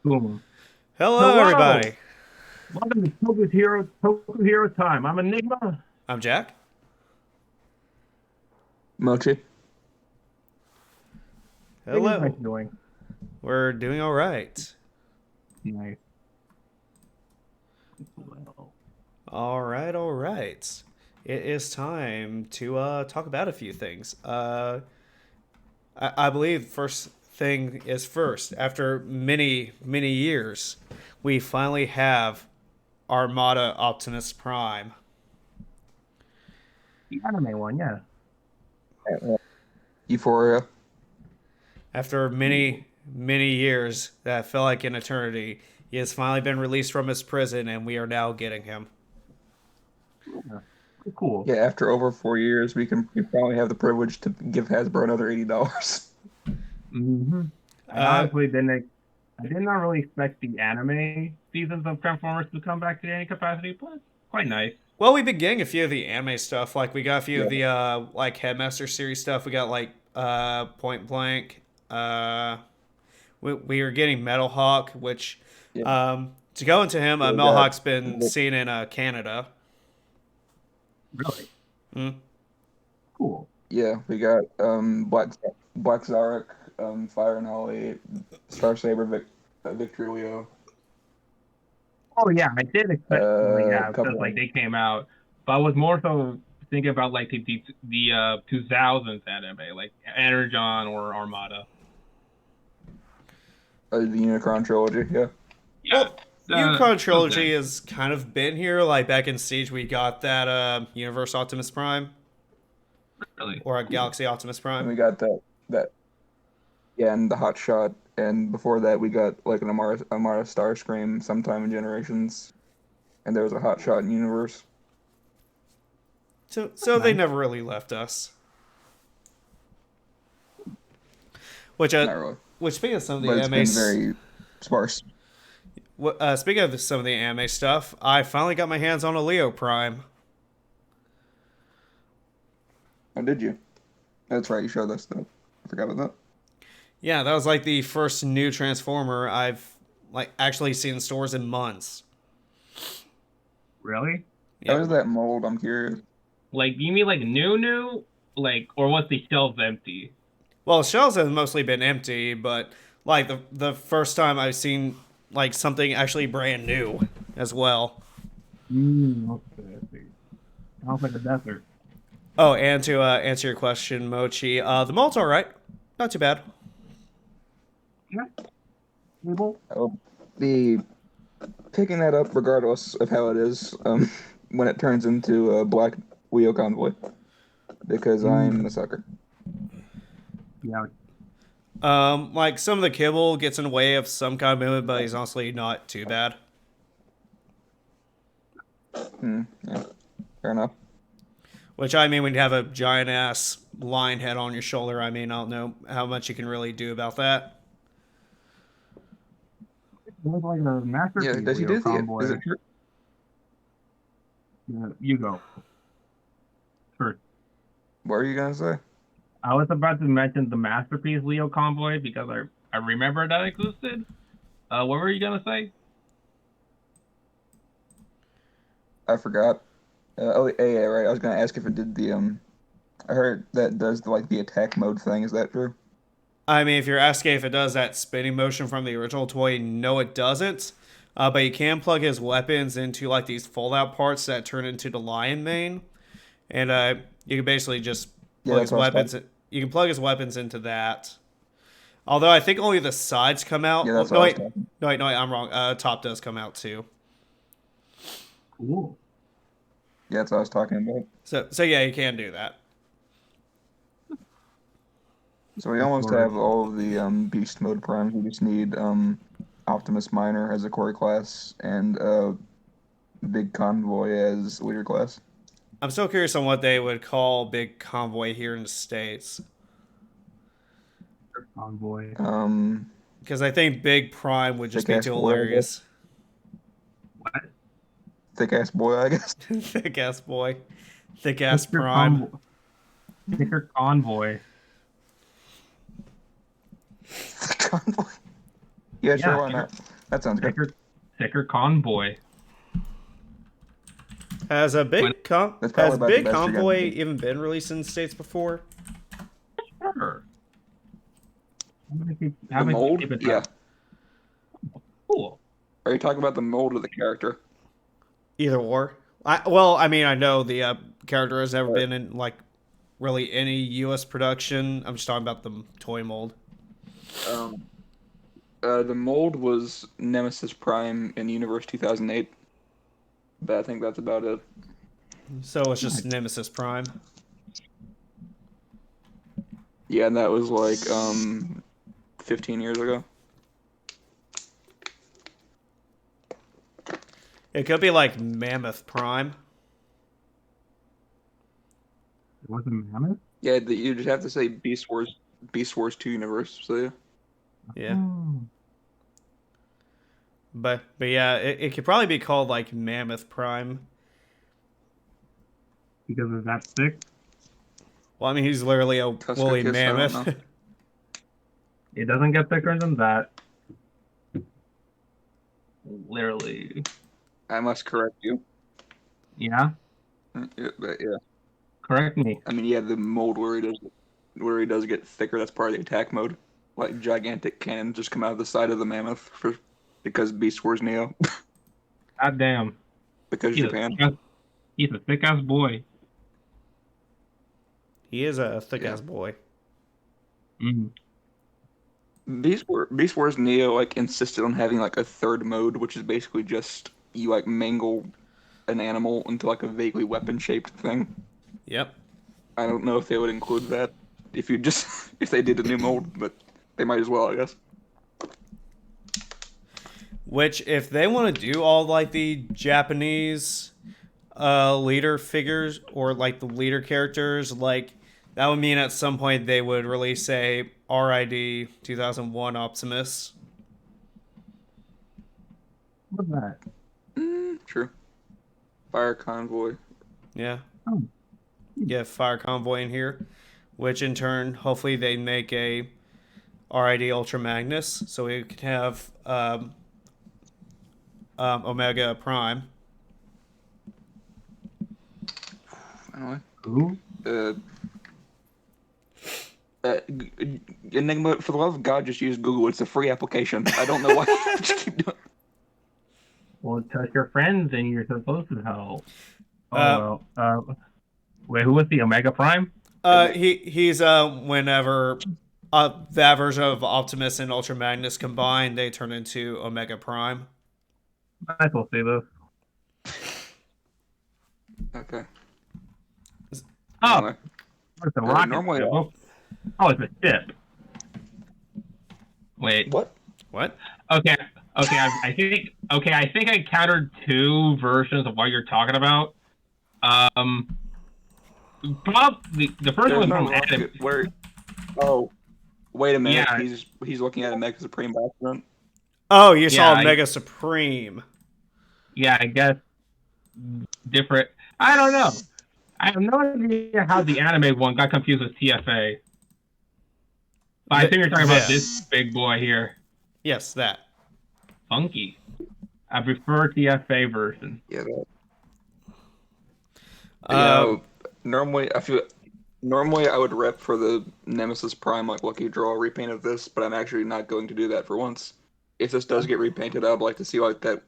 Boom. Hello, Hello. everybody. Welcome to Toku Hero Time. I'm Enigma. I'm Jack. Mochi. How are you guys Hello. doing? We're doing all right. Nice. Well, All right, all right. It is time to talk about a few things. I believe first thing is first. After many, many years, we finally have Armada Optimus Prime. the anime one, yeah. Euphoria. After many, Cool. many years that felt like an eternity, he has finally been released from his prison, and we are now getting him. Yeah. Cool. Yeah, after over 4 years, we probably have the privilege to give Hasbro another $80. hmm I Uh, honestly didn't. I did not really expect the anime seasons of Transformers to come back to any capacity, but it's quite nice. Well, we've been getting a few of the anime stuff. Like we got a few of Yeah, the like Headmaster series stuff. We got like Point Blank. We were getting Metal Hawk, which yeah, to go into him, yeah. We Metal got Hawk's been seen in Canada. Really Mm. cool. we got Black Zarek, Fire and Holly, Star Saber, Victrilio, Oh yeah, I did expect. Well, a yeah, because couple like of they came out, but I was more so thinking about like the 2000s anime, like Energon or Armada. the Unicron trilogy. Yeah, Yeah, Well, Unicron those trilogy guys. has kind of been here. Like back in Siege, we got that Universe Optimus Prime Really or a cool. Galaxy Optimus and Prime. we got that yeah, and the Hot Shot, and before that we got like an Amara Starscream sometime in Generations, and there was a Hot Shot in Universe. So they Nice. never really left us. Which Not really, speaking of some of the but it's anime been very sparse. Speaking of some of the anime stuff, I finally got my hands on a Leo Prime. Oh, did you? That's right, you showed that stuff. I forgot about Yeah, that was like the first new Transformer I've like actually seen in stores in months. Really? that. How Yep. is that mold? I'm curious. Like you mean like new, like or was the shelves empty? Well, shelves have mostly been empty, but like the first time I've seen like something actually brand new as well. Okay, I see. Sounds like a desert. Oh, and to answer your question, Mochi, the mold's all right, not too bad. Yeah, table. I'll be picking that up regardless of how it is when it turns into a Black Wheel Convoy because I'm a Mm, sucker. yeah. Like some of the kibble gets in the way of some kind of movement, but he's honestly not too bad. Yeah, fair enough. Which I mean, when you have a giant ass lion head on your shoulder, I mean, I don't know how much you can really do about that. It was like a Yeah, masterpiece, does he Leo dizzy it? Is Convoy. it true? Yeah, you go first. What are you gonna say? I was about to mention the masterpiece Leo Convoy because I remember that existed. What were you gonna say? I forgot. Yeah, right. I was gonna ask if it did the. I heard that does the like the attack mode thing. Is that true? I mean, if you're asking if it does that spinning motion from the original toy, no, it doesn't. But you can plug his weapons into like these fold-out parts that turn into the lion mane, and you can basically just Yeah, plug that's his what I was talking. weapons. You can plug his weapons into that. Although I think only the sides come out. Yeah, Oh, that's what I was no, wait, I'm wrong. Top does come out too. Cool. Yeah, that's what I was talking about. So yeah, you can do that. So we Of almost course. have all of the beast mode primes. We just need Optimus Minor as a core class and Big Convoy as leader class. I'm still curious on what they would call Big Convoy here in the States. Convoy. Um, Because I think Big Prime would just Thick be ass too boy, I guess. hilarious. What? Thick ass boy, I guess. Thick ass boy. Thick ass Mr. Prime. Convoy. Mr. Convoy. Convoy. Yeah, sure, Yeah, why sure. not? That sounds good. Sticker Convoy. Has a When, That's probably about the Big best you're gonna Convoy do. even been released in the States before? sure. The mold? Keep it Yeah. that cool? Are you talking about the mold of the character? Either or. I mean, I know the character has never Right. been in like really any U.S. production. I'm just talking about the toy mold. Um, the mold was Nemesis Prime in Universe 2008, but I think that's about it. So it's just Nemesis Prime. Yeah, and that was like 15 years ago. It could be like Mammoth Prime. It wasn't Mammoth. Yeah, you just have to say Beast Wars 2 Universe. So yeah. Yeah. Oh, But yeah, it could probably be called like Mammoth Prime. because it's that thick. Well, I mean, he's literally a Tusker woolly Kiss, I don't mammoth. know. It doesn't get thicker than that. Literally. I must correct you. Yeah. Yeah, but yeah. Correct me. I mean, yeah, the mold where he does get thicker. That's part of the attack mode. Like gigantic cannons just come out of the side of the mammoth because Beast Wars Neo God damn. because He's Japan. he's a thick ass boy. He is a thick Yeah. ass boy. Mm. Beast Wars Neo like insisted on having like a third mode, which is basically just you like mangle an animal into like a vaguely weapon shaped thing. Yep. I don't know if they would include that if you just if they did a new mold, but they might as well, I guess. Which, if they want to do all like the Japanese leader figures or like the leader characters, like that would mean at some point they would release a RID 2001 Optimus. What's that? True. Fire Convoy. Yeah. Oh. Get Fire Convoy in here, which in turn, hopefully, they make a RID Ultra Magnus, so we can have Omega Prime. Anyway. Who? Enigma, for the love of God, just use Google. It's a free application. I don't know why you just keep doing. Well, tell your friends and you're supposed to help. Oh, Uh, well. Wait, who was the Omega Prime? He's whenever that version of Optimus and Ultra Magnus combined, they turn into Omega Prime. Might as well see this. Okay. Oh, Anyway. it's a rocket normally- ship. Oh, it's a ship. Wait. What? What? Okay. I think I countered two versions of what you're talking about. Probably the first There's one no was from Adam. rocket. Where? Oh, wait a minute. Yeah. He's looking at a Mega Supreme by accident. Oh, you saw Yeah, Mega Supreme. Yeah, I guess different. I don't know. I have no idea how the anime one got confused with TFA. But I think you're talking about this big boy here. Yes, that. Funky. I prefer TFA version. Yeah. Normally I would rep for the Nemesis Prime like Lucky Draw repaint of this, but I'm actually not going to do that for once. If this does get repainted, I'd like to see like that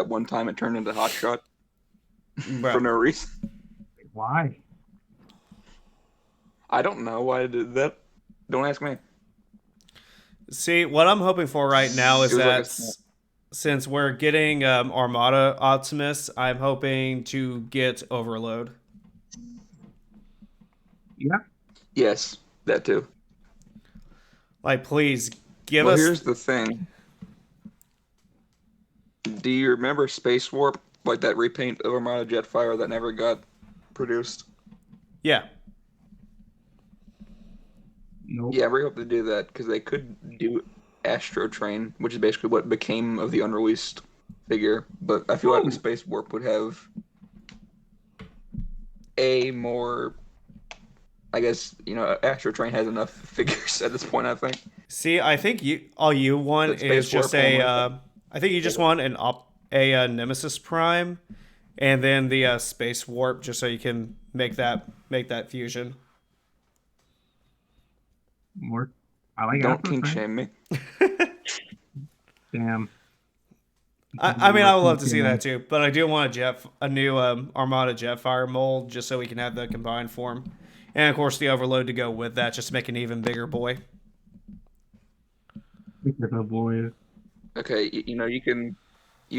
one time it turned into Hot Shot for no reason. Why? I don't know why I did that. Don't ask me. See, what I'm hoping for right now is It was like that a snap. since we're getting Armada Optimus, I'm hoping to get Overload. Yeah. Yes, that too. Like, please give Well, us. here's the thing. Do you remember Space Warp? Like that repaint of Armada Jetfire that never got produced? Yeah. Nope. Yeah, I really hope they do that because they could do Astro Train, which is basically what became of the unreleased figure. But I feel like the Space Warp would have a more, I guess, Astro Train has enough figures at this point, I think. See, I think all you want But Space is just Warp a only. I think you just want a Nemesis Prime, and then the Space Warp, just so you can make that fusion. More. I like Don't Astro kink Train. shame me. Damn. I mean, I would love to see that too, but I do want a new Armada Jetfire mold, just so we can have the combined form, and of course the Overload to go with that, just to make an even bigger boy. Boy. Okay, you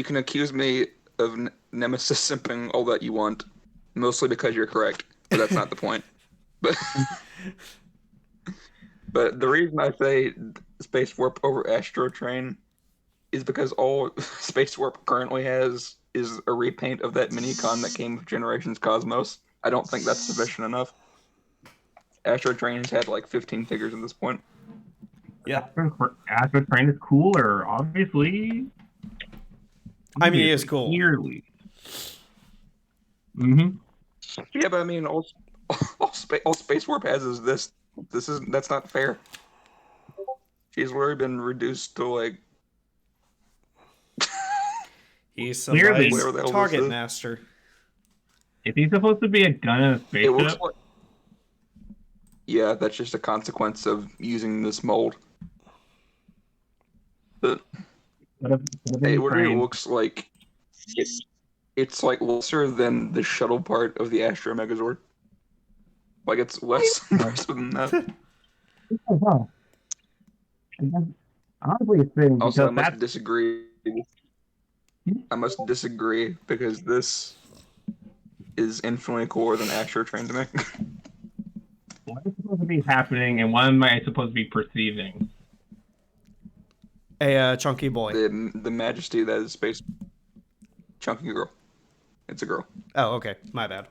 can accuse me of Nemesis simping all that you want, mostly because you're correct, but that's not the point. But but the reason I say Space Warp over Astro Train is because all Space Warp currently has is a repaint of that minicon that came with Generations Cosmos. I don't think that's sufficient enough. Astro Train's had like 15 figures at this point. Yeah, Astro Train is cooler, obviously. I mean, it is cool. Clearly. Mm-hmm. Yeah, but I mean, all Space Warp has is this. That's not fair. She's already been reduced to like. He's Clearly. somebody's target master. Is he supposed to be a gun in a It looks spaceship? like. Yeah, that's just a consequence of using this mold. But it really looks like it's like lesser than the shuttle part of the Astro Megazord. Like it's less impressive than that. Honestly, it's fitting Also, I because must that's disagree. I must disagree because this is infinitely cooler than Astro Train to me. what is supposed to be happening and what am I supposed to be perceiving? A chunky boy. The majesty that is space. Chunky girl. It's a girl. Oh, okay. My bad.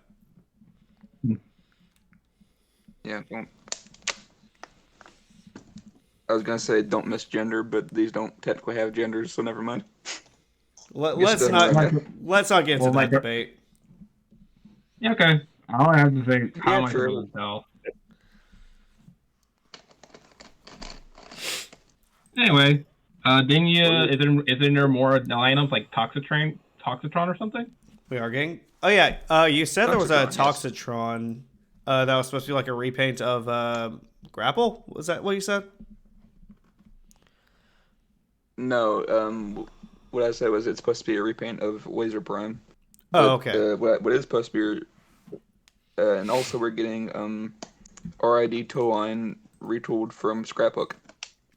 Yeah, don't. I was gonna say don't misgender, but these don't technically have genders, so never mind. Let's not get into that debate. Yeah, okay. All I have to say, how Yeah, am I true. supposed to tell? Anyway, didn't you? Isn't there more lineups like Toxitron or something? We are getting. Oh yeah. You said there was a Toxitron, Toxitron that was supposed to be like a repaint of Grapple. Was that what you said? No, what I said was it's supposed to be a repaint of Laser Prime. Oh, okay. What is supposed to be, and also we're getting RID tow line retooled from Scrapbook.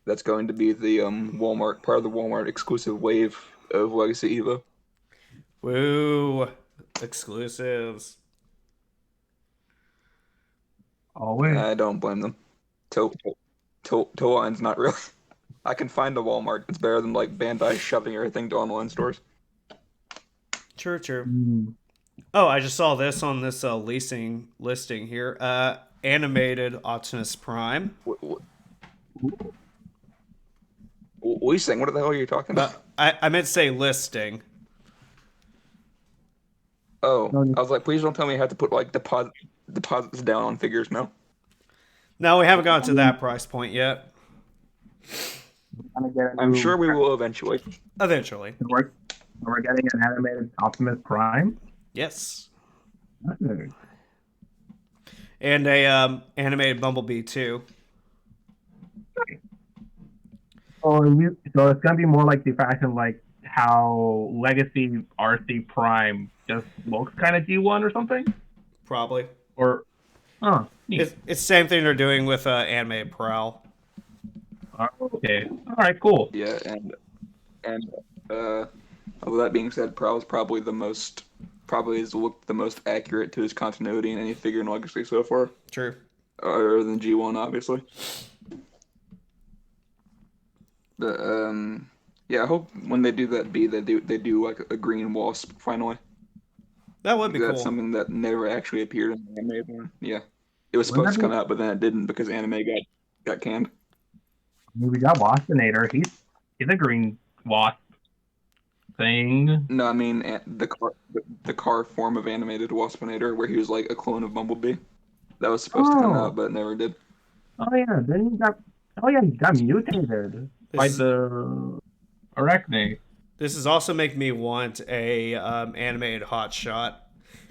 That's going to be the Walmart part of the Walmart exclusive wave of Legacy Eva. Woo! Exclusives. Always. I don't blame them. Tow line's not really. I can find a Walmart. It's better than like Bandai shoving everything to online stores. True. Mm. Oh, I just saw this on this leasing listing here. Animated Optimus Prime. Leasing? What the hell are you talking about? I meant to say listing. Oh, I was like, please don't tell me I have to put like deposits down on figures now. No, we haven't gotten to that price point yet. I'm sure we will eventually. Eventually. We're getting an animated Optimus Prime. Yes. Okay. And a animated Bumblebee too. So it's gonna be more like the fashion, like how Legacy RC Prime just looks kind of G1 or something. Probably. Or, neat. It's the same thing they're doing with animated Prowl. Okay. All right. Cool. Yeah, and with that being said, Prowl is probably has looked the most accurate to his continuity in any figure in Legacy so far. True. Other than G1, obviously. But yeah, I hope when they do that they do like a green wasp finally. That would be cool. That's something that never actually appeared in the animated one. Yeah, it was supposed to come out, but then it didn't because anime got canned. I mean, we got Waspinator. He's a green wasp thing. No, I mean the car form of animated Waspinator, where he was like a clone of Bumblebee. That was supposed to come out, but it never did. Oh yeah, then he got mutated by the Arachne. This is also making me want a animated Hot Shot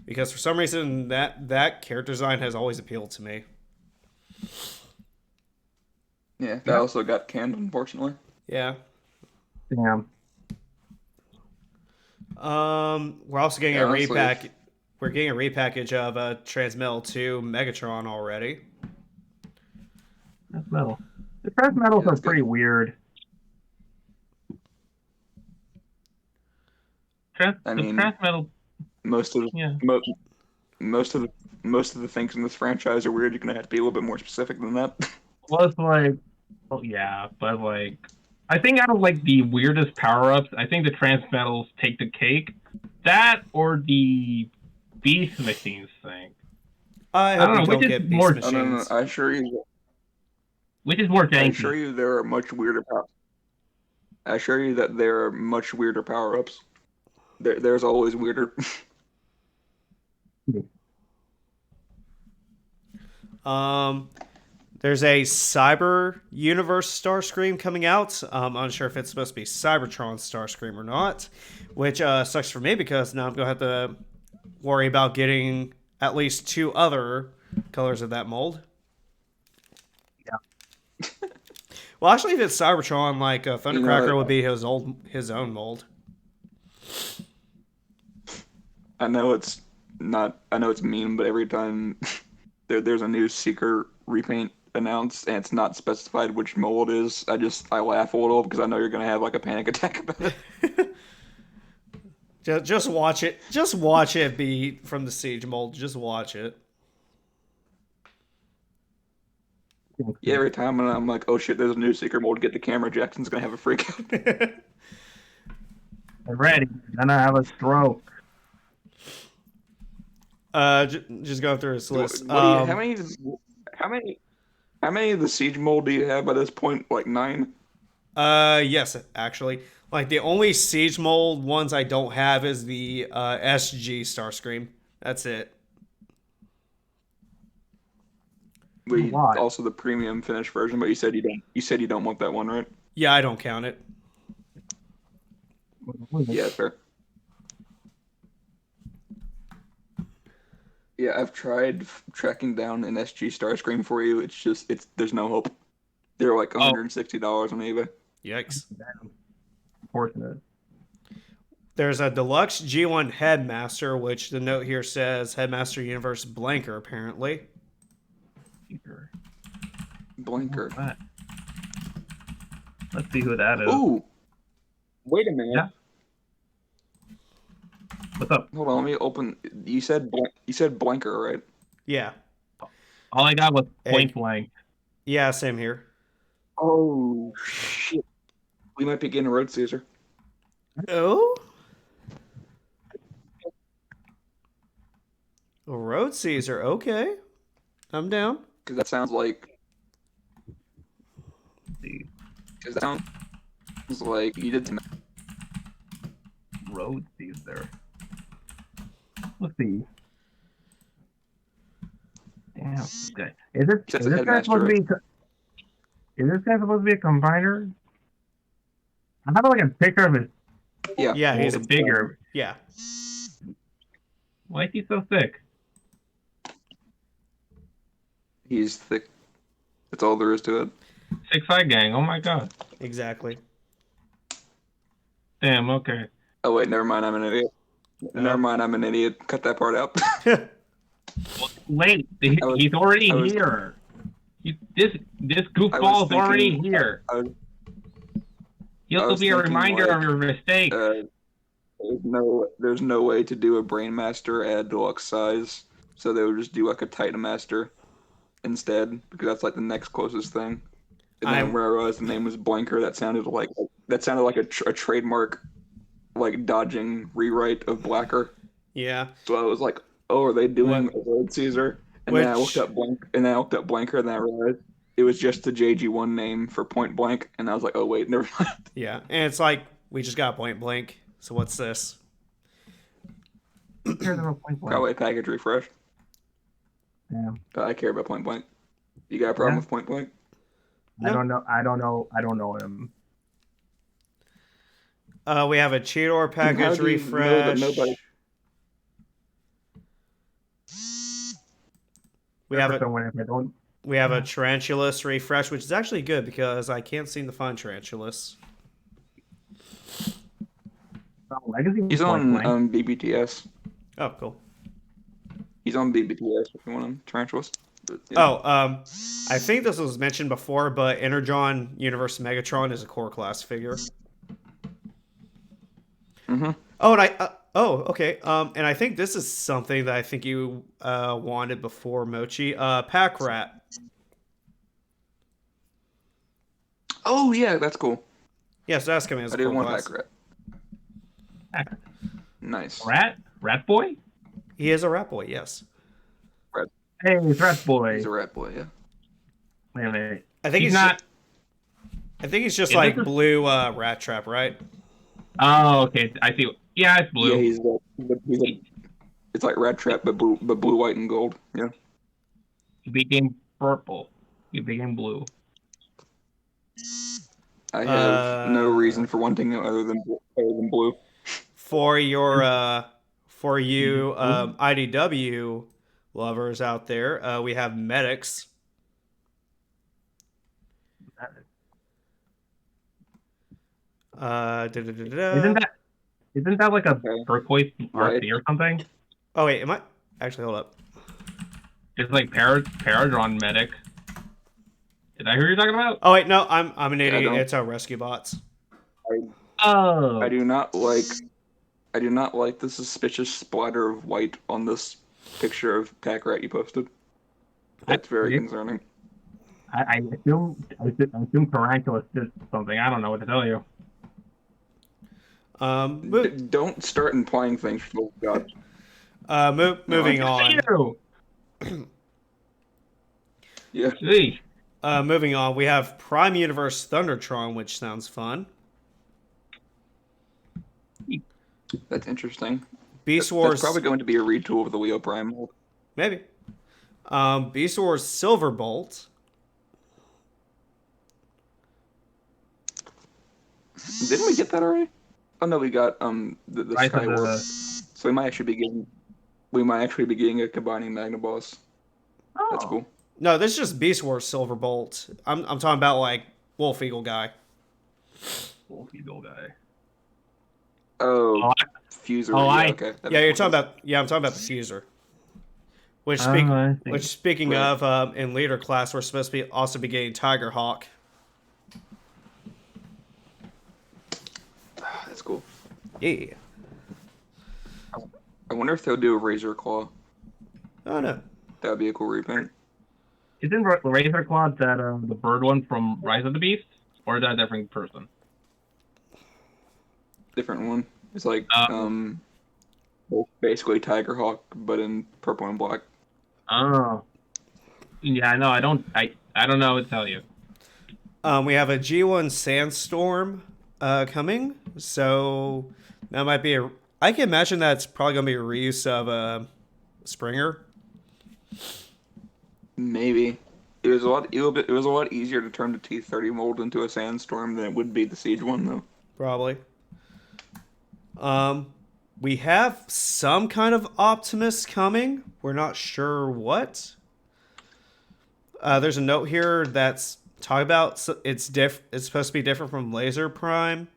because for some reason that character design has always appealed to me. Yeah, that also got canned, unfortunately. Yeah. Damn. We're also getting Yeah, a honestly, repack. We're getting a repackage of Transmetal 2 Megatron already. Transmetal. The Transmetals Yeah, are that's good. pretty weird. I The mean, Transmetal, most of yeah. mo- most of the things in this franchise are weird. You're gonna have to be a little bit more specific than that. Well, it's like, well, yeah, but like, I think out of like the weirdest power-ups, I think the Transmetals take the cake. That or the Beast Machines thing. I I hope don't we know, don't get Beast Oh no, no, Machines. which is more I assure janky. you, there are much weirder power. I assure you that there are much weirder power-ups. There's always weirder. There's a Cyber Universe Starscream coming out. Unsure if it's supposed to be Cybertron Starscream or not, which sucks for me because now I'm gonna have to worry about getting at least 2 other colors of that mold. Yeah. Well, actually, if it's Cybertron, like Thundercracker You know, would be his own mold. I know it's not. I know it's mean, but every time there's a new Seeker repaint announced and it's not specified which mold it is, I laugh a little because I know you're gonna have like a panic attack about it. Just watch it. Just watch it be from the Siege mold. Just watch it. Yeah, every time I'm like, oh shit, there's a new Seeker mold. Get the camera. Jackson's gonna have a freak out. I'm ready. Gonna have a stroke. Just go through his list. What do you? How many? How many of the Siege mold do you have by this point? Like 9? Yes, actually. Like the only Siege mold ones I don't have is the SG Starscream. That's it. Why? Also the premium finished version, but you said you don't. You said you don't want that one, right? Yeah, I don't count it. Yeah, fair. Yeah, I've tried tracking down an SG Starscream for you. It's there's no hope. They're like $160 on eBay. Yikes. Damn. Unfortunate. There's a deluxe G1 Headmaster, which the note here says Headmaster Universe Blanker, apparently. Blanker. Let's see who that is. Ooh. Wait a minute. Yeah. What's up? Hold on, let me open. You said Blanker, right? Yeah. All I got was point Egg. blank. Yeah, same here. Oh shit. We might be getting a Road Caesar. Oh? A Road Caesar, okay. I'm down. Because that sounds like. Let's see. Because that sounds like you did some. Road Caesar. Let's see. Damn. Okay. Is That's this a guy headmaster, supposed to be? Is this guy supposed to be a combiner? I have like a picture of his. Yeah. Yeah, he's a bigger. Yeah. Why is he so thick? He's thick. That's all there is to it. 6'5" gang. Oh my god. Exactly. Damn. Okay. Oh wait, never mind. I'm an idiot. No. Never mind. I'm an idiot. Cut that part out. Wait. He's already here. This goofball is already here. He'll be a reminder of your mistake. There's no way to do a Brain Master at deluxe size, so they would just do like a Titan Master instead, because that's like the next closest thing. And then where I realized the name was Blanker, that sounded like a trademark, like dodging rewrite of Blacker. Yeah. So I was like, oh, are they doing a Road Caesar? And then I looked up Blanker, and then I realized it was just the JG1 name for Point Blank, and I was like, oh wait, never mind. Yeah, and it's like we just got Point Blank. So what's this? Probably a package refresh. Damn. But I care about Point Blank. You got a problem with Point Blank? I don't know. I don't know him. We have a Cheetor How package do you know that refresh. nobody? We have a Someone if I don't. we have a Tarantulas refresh, which is actually good because I can't seem to find Tarantulas. Legacy He's point on blank. BBTS. Oh, cool. He's on BBTS if you want him. Tarantulas. But, yeah. Oh, I think this was mentioned before, but Energon Universe Megatron is a core class figure. Mm-hmm. Oh, and okay. And I think this is something that I think you wanted before, Mochi. Pack Rat. Oh yeah, that's cool. Yes, that's coming as I a do core want class. that rat. Nice. Rat boy. He is a rat boy. Yes. Rat. Hey, it's Rat boy. He's a rat boy. Yeah. Wait a minute. I think he's not. I think he's just Is like this a- blue rat trap, right? Oh, okay. I see. Yeah, it's blue. Yeah, it's like rat trap, but blue, white, and gold. Yeah. He became purple. He became blue. I have no reason for wanting him other than blue. For your for you IDW lovers out there, we have medics. Isn't that like a Okay. turquoise Right. RC or something? Oh wait, am I actually hold up? It's like Paradron medic. Is that who you're talking about? Oh wait, no, I'm an I idiot. don't- It's rescue bots. Oh. I do not like the suspicious splatter of white on this picture of Pack Rat you posted. That's very concerning. I assume Tarantulas did something. I don't know what to tell you. Don't start implying things. Oh God. Moving on. Yeah. Gee. Moving on, we have Prime Universe Thundertron, which sounds fun. That's interesting. Beast That's Wars, probably going to be a retool of the Leo Prime mold. maybe. Beast Wars Silverbolt. Didn't we get that already? Oh no, we got the Rise of Skywarp. the- So we might actually be getting a combining Magnaboss. That's cool. No, this is just Beast Wars Silverbolt. I'm talking about like Wolf Eagle guy. Wolf Eagle guy. Oh, Fuser. Okay. Yeah, you're talking about. Yeah, I'm talking about the Fuser. Which speaking Right. of, in leader class, we're supposed to also be getting Tiger Hawk. That's cool. Yeah. I wonder if they'll do a Razor Claw. Oh no. That would be a cool repaint. Isn't Razor Claw that the bird one from Rise of the Beast, or is that a different person? Different one. It's like basically Tiger Hawk, but in purple and black. Oh. Yeah, no, I don't know what to tell you. We have a G1 Sandstorm coming, so that might be a. I can imagine that's probably gonna be a reuse of Springer. Maybe. It was a lot easier to turn the T30 mold into a Sandstorm than it would be the Siege one, though. Probably. We have some kind of Optimus coming. We're not sure what. There's a note here that's talking about it's supposed to be different from Laser Prime.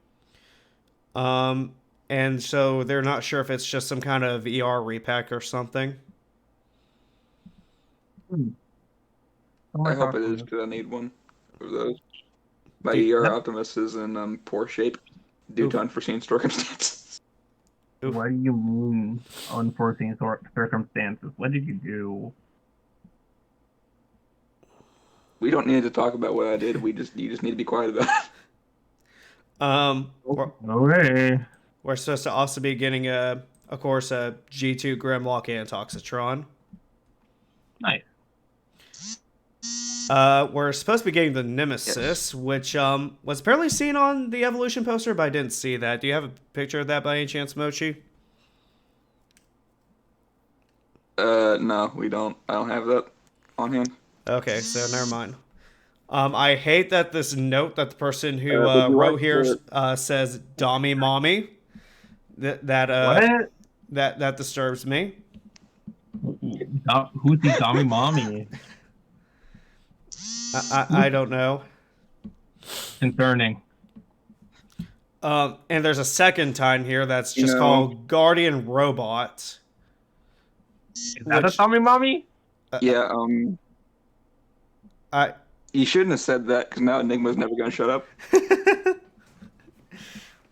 And so they're not sure if it's just some kind of ER repack or something. I hope it is, because I need one of those. My ER Optimus is in poor shape due to unforeseen circumstances. What do you mean unforeseen circumstances? What did you do? We don't need to talk about what I did. You just need to be quiet about it. Okay. We're supposed to also be getting of course, a G2 Grimlock and Toxitron. Nice. We're supposed to be getting the Nemesis, which was apparently seen on the Evolution poster, but I didn't see that. Do you have a picture of that by any chance, Mochi? No, we don't. I don't have that on hand. Okay, so never mind. I hate that this note that the person who would you wrote like here to- says "Dommy Mommy." What? That disturbs me. Who's the Tommy Mommy? I don't know. Concerning. And there's a second time here that's You just know- called Guardian Robot. Is that a Which- Tommy Mommy? Yeah, I you shouldn't have said that because now Enigma's never going to shut up.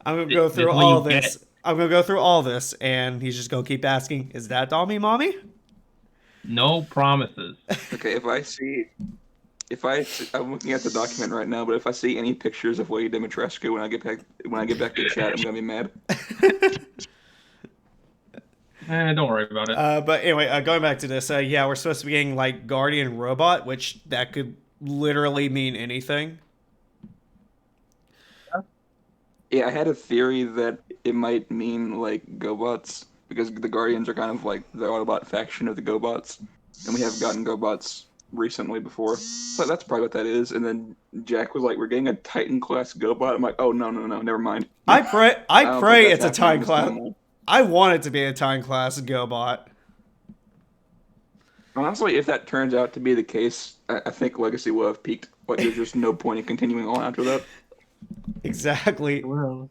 I'm gonna go This through is what all you this. I'm gonna go through all this, and he's just gonna keep asking, "Is that Dommy Mommy?" No promises. Okay, I'm looking at the document right now, but if I see any pictures of Lady Dimitrescu when I get back to chat, I'm gonna be mad. Don't worry about it. But anyway, going back to this, yeah, we're supposed to be getting like Guardian Robot, which that could literally mean anything. Yeah, I had a theory that it might mean like GoBots because the Guardians are kind of like the Autobot faction of the GoBots, and we have gotten GoBots recently before. So that's probably what that is. And then Jack was like, "We're getting a Titan class GoBot." I'm like, "Oh no, never mind." I pray don't think it's a that's Time happening class. this time. I want it to be a Time class GoBot. Honestly, if that turns out to be the case, I think Legacy will have peaked. Like, there's just no point in continuing on after that. Exactly. Well,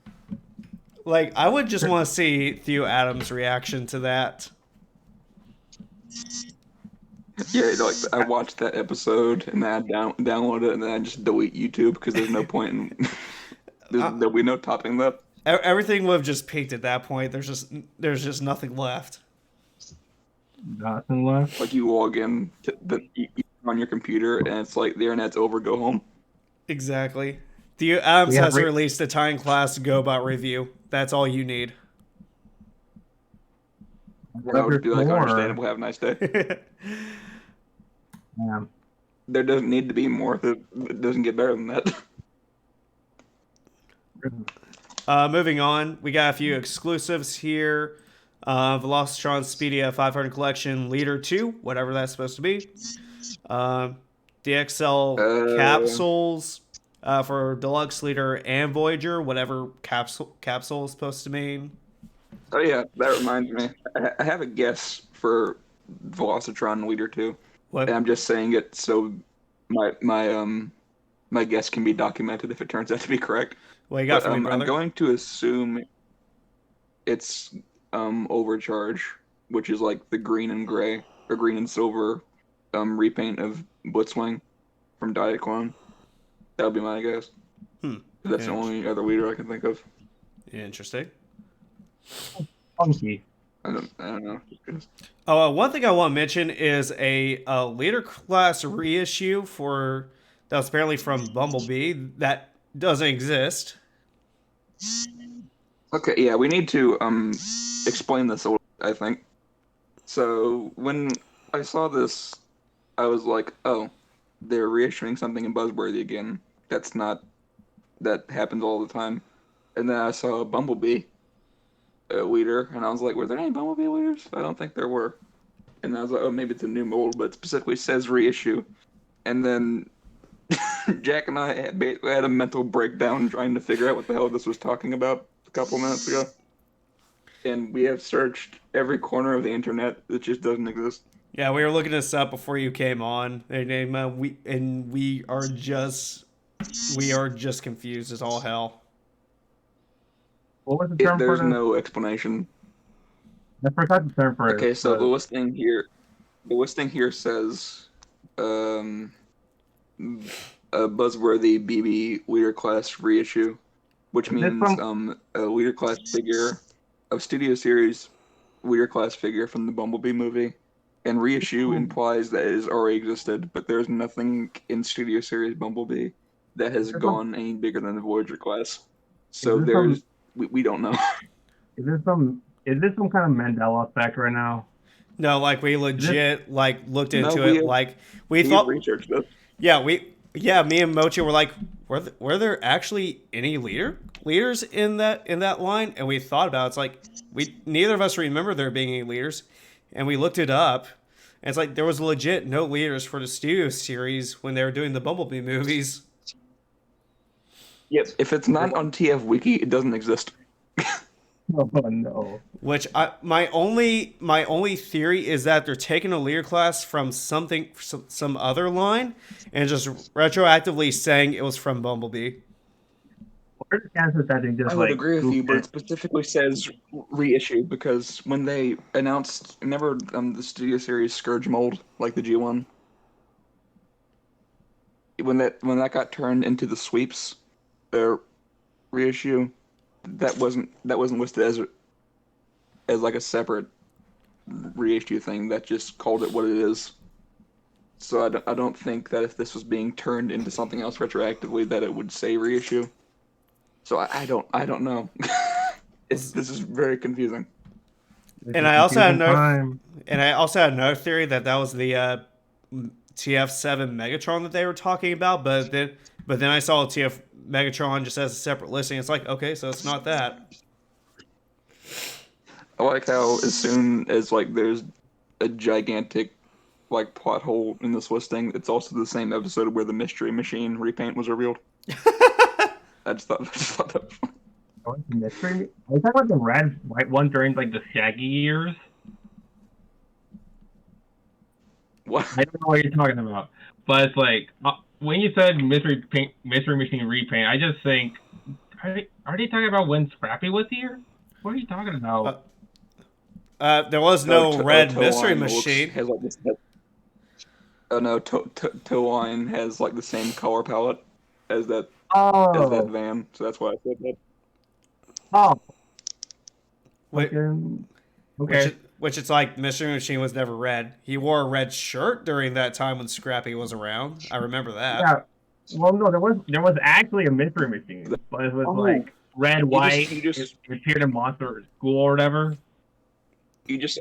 Like, I would just want to see Theo Adams' reaction to that. Yeah, like I watched that episode and then I download it and then I just delete YouTube because there's no point in there'll be no topping that. Everything would have just peaked at that point. There's just nothing left. nothing left. Like you log in on your computer and it's like the internet's over, go home. Exactly. Theo Adams have has re- released a Time class GoBot review. That's all you need. And I would be like, More. understandable, have a nice day. Yeah. There doesn't need to be more. It doesn't get better than that. Moving on, we got a few exclusives here. Velocitron Speedia 500 Collection Leader 2, whatever that's supposed to be. DXL capsules for Deluxe Leader and Voyager, whatever capsule is supposed to mean. Oh yeah, that reminds me. I have a guess for Velocitron Leader 2. What? And I'm just saying it so my guess can be documented if it turns out to be correct. What you got for me, I'm brother? going to assume it's Overcharge, which is like the green and gray or green and silver repaint of Blitzwing from Diaclone. That would be my guess. That's the only other leader I can think of. Interesting. Funky. I don't know. Just 'cause. Oh, one thing I want to mention is a leader class reissue that was apparently from Bumblebee that doesn't exist. Okay, yeah, we need to explain this a little, I think. So when I saw this, I was like, oh, they're reissuing something in Buzzworthy again. That happens all the time. And then I saw Bumblebee leader, and I was like, were there any Bumblebee leaders? I don't think there were. And I was like, oh, maybe it's a new mold, but it specifically says reissue. And then Jack and I had a mental breakdown trying to figure out what the hell this was talking about a couple minutes ago. And we have searched every corner of the internet. It just doesn't exist. Yeah, we were looking this up before you came on, and we are just confused as all hell. What was the term for There's this? no explanation. I forgot the term for it. Okay, so but- the listing here says a Buzzworthy BB leader class reissue, which Is this means a leader class figure of Studio Series leader class figure from the Bumblebee movie. And reissue implies that it has already existed, but there's nothing in Studio Series Bumblebee that has gone any bigger than the Voyager class. So we don't know. Is this some kind of Mandela effect right now? No, like we legit like looked into No, we it. have- Like we We thought, researched this. me and Mochi were like, were there actually any leaders in that line? And we thought about it. It's like neither of us remember there being any leaders, and we looked it up, And it's like there was legit no leaders for the studio series when they were doing the Bumblebee movies. Yep. If it's not on TF Wiki, it doesn't exist. Oh no. Which my only theory is that they're taking a leader class from some other line and just retroactively saying it was from Bumblebee. What are the chances that they just I would like agree with you, but it goofed specifically says reissue because when they announced, remember the studio series Scourge Mold, like the G1, when that got turned into the sweeps, reissue, that wasn't listed as like a separate reissue thing. That just called it what it is. So I don't think that if this was being turned into something else retroactively, that it would say reissue. So I don't know. This is very confusing. And I also had another theory that was the TF7 Megatron that they were talking about, but then I saw TF Megatron just as a separate listing. It's like, okay, so it's not that. I like how as soon as like there's a gigantic like plot hole in this listing, it's also the same episode where the Mystery Machine repaint was revealed. I just thought that was funny. What's the mystery? Are you talking about the red white one during like the Shaggy years? What? I don't know what you're talking about, but it's like when you said mystery machine repaint, I just think are they talking about when Scrappy was here? What are you talking about? There was no red mystery Toeline machine. Has like this. Oh no, Toeline has like the same color palette as that van, so that's why I said that. Oh. Wait, Okay. which it's like Mystery Machine was never red. He wore a red shirt during that time when Scrappy was around. I remember that. Yeah. Well, no, there was actually a mystery machine, but it was like red, white. You just it appeared in Monster School or whatever. you just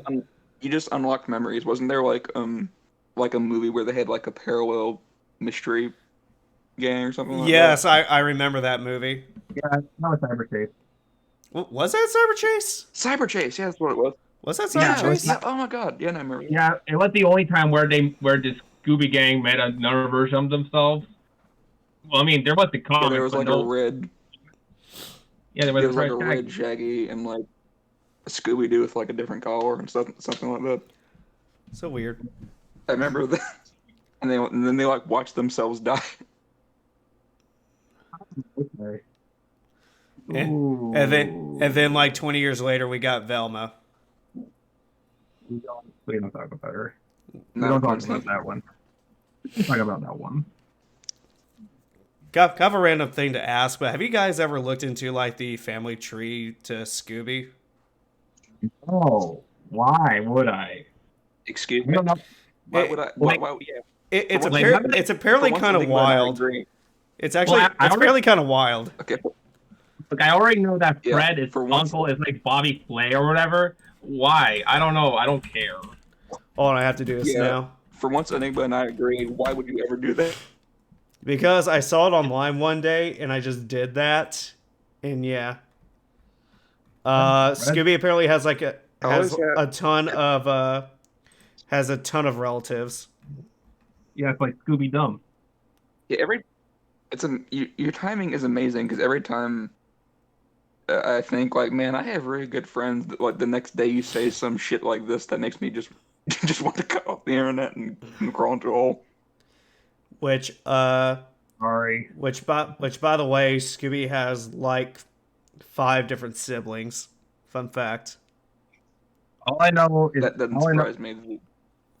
unlocked memories. Wasn't there like a movie where they had like a parallel mystery gang or something like Yes, that? I remember that movie. Yeah, that was Cyber Chase. Was that Cyber Chase? Cyber Chase, yeah, that's what it was. Was that Cyber Chase? Yeah, oh my god, yeah, I remember. Yeah, it was the only time where this Scooby Gang met another version of themselves. Well, I mean, there was the comic. Yeah, there was like a red. Yeah, there was like a red Shaggy and like a Scooby Doo with like a different collar and something like that. So weird. I remember that, and then they like watched themselves die. Okay. And then like 20 years later, we got Velma. We don't talk about her. We Not don't talk personally. about that one. We talk about that one. Got a random thing to ask, but have you guys ever looked into like the family tree to Scooby? Oh, why would I? Excuse I me. don't know. Why would I? Why, yeah. It's For once- it's apparently For once, kind of Enigma and I wild. agree. It's actually Well, I it's apparently kind of wild. Okay. Look, I already know that Yeah, Fred, his for once- uncle, is like Bobby Flay or whatever. Why? I don't know. I don't care. Hold on, I have to do this Yeah. now. For once, Enigma and I agree. Why would you ever do that? Because I saw it online one day and I just did that. And yeah. Scooby apparently has like a ton of relatives. Yeah, it's like Scooby Dumb. Yeah, your timing is amazing because every time I think like, man, I have really good friends. That, like the next day you say some shit like this that makes me just want to cut off the internet and crawl into a hole. Which Sorry. Which by the way, Scooby has like 5 different siblings. Fun fact. All I know is That doesn't all I know- surprise me.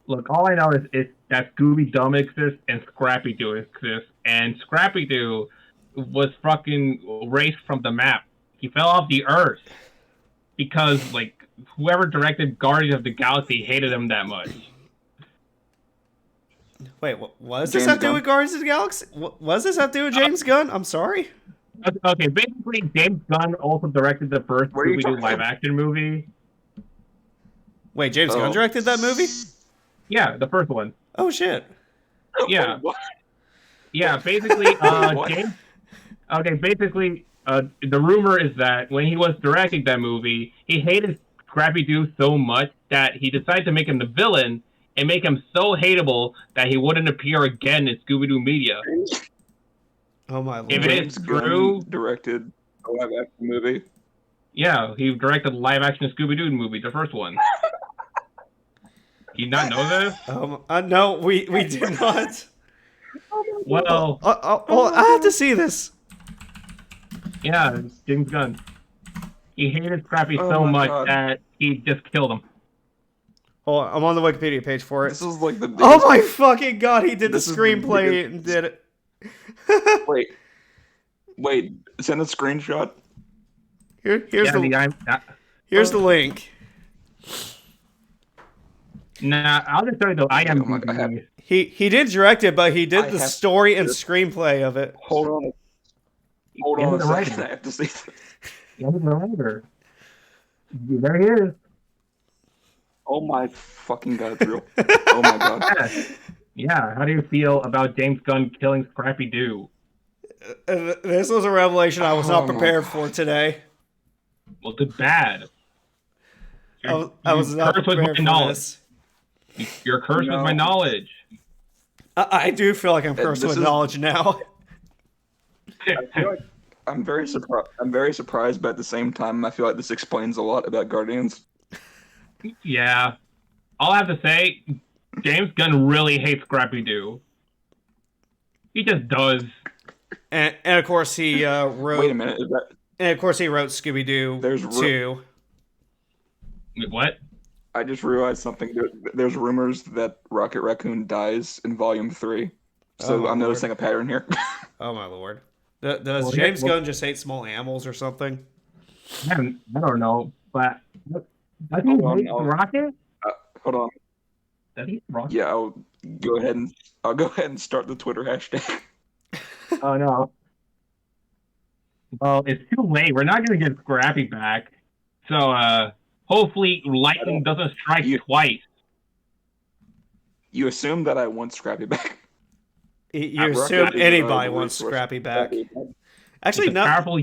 Look, all I know is that Scooby Dumb exists and Scrappy Doo exists, and Scrappy Doo was fucking erased from the map. He fell off the Earth because like whoever directed Guardians of the Galaxy hated him that much. Wait, what does James this have to do Gunn. with Guardians of the Galaxy? What does this have to do with James Gunn? I'm sorry. Okay, basically James Gunn also directed the first What are you Scooby Doo talking live action movie. Wait, James Gunn directed that movie? Yeah, the first one. Oh shit. Yeah. What? Yeah, basically, What? James. Okay, basically, the rumor is that when he was directing that movie, he hated Scrappy Doo so much that he decided to make him the villain and make him so hateable that he wouldn't appear again in Scooby-Doo media. Oh my lord. If it is James true, Gunn directed a live-action movie. yeah, he directed the live-action Scooby-Doo movie, the first one. You not know this? No, we did not. Well, I have to see this. yeah, James Gunn. He hated Scrappy Oh so my much God. that he just killed him. Hold on, I'm on the Wikipedia page for it. This is like the biggest... Oh my fucking god, he did the This is the screenplay biggest- and did it. Wait, send a screenshot. Here's Yeah, the here's the link. Nah, I'll just tell you though, I am. Oh my God, I have- He did direct it, but he did I the have story and to- screenplay of it. Hold on a the second. writer. I have to see this. Yeah, he's the writer. There he is. Oh my fucking god, it's real. Oh my god. Yeah. Yeah. How do you feel about James Gunn killing Scrappy Doo? This was a revelation I was Oh not my prepared God. for today. Well, too bad. I was not cursed with prepared for my knowledge. this. You're cursed with my No. knowledge. I do feel like I'm cursed this with is- knowledge now. I feel like I'm very surprised, but at the same time, I feel like this explains a lot about Guardians. Yeah. All I have to say, James Gunn really hates Scrappy Doo. He just does. And of course he wrote. Wait a minute, is that And of course he wrote Scooby Doo There's 2. Wait, what? I just realized something. There's rumors that Rocket Raccoon dies in Volume 3. So Oh, I'm Lord. noticing a pattern here. Oh my lord. Does Well, James well- Gunn just hate small animals or something? I don't know, but does he Hold on, hate I'll- Rocket? Hold on. Does he hate Rocket? Yeah, I'll go ahead and start the Twitter hashtag. Oh no. Well, it's too late. We're not gonna get Scrappy back. So hopefully lightning doesn't strike You- twice. You assume that I want Scrappy back. You Rocket assume is, anybody the wants resource. Scrappy back. Actually, It's a no. powerful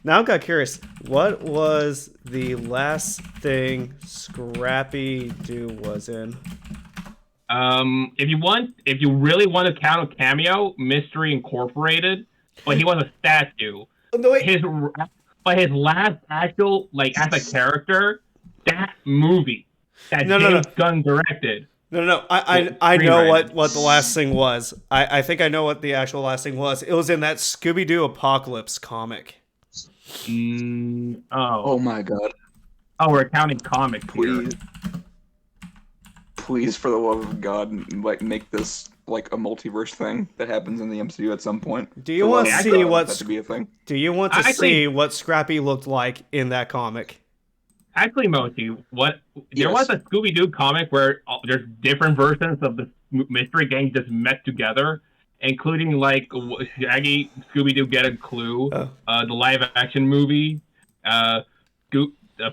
Now I got curious. What was the last thing Scrappy Doo was in? if you really want to count a cameo, Mystery Incorporated, but he was a statue. No, wait. His last actual, like, as a character, that movie that No. James Gunn directed. No. I know what the last thing was. I think I know what the actual last thing was. It was in that Scooby Doo Apocalypse comic. Oh my god. Oh, we're counting comics here. Please, for the love of God, like make this like a multiverse thing that happens in the MCU at some point. Do you For want the to love of see God, what? that to be a thing? Do you want to Actually- see what Scrappy looked like in that comic? Actually, Mochi, there Yes. was a Scooby-Doo comic where there's different versions of the mystery gang just met together, including like Shaggy, Scooby-Doo Get a Clue, Oh. the live-action movie, a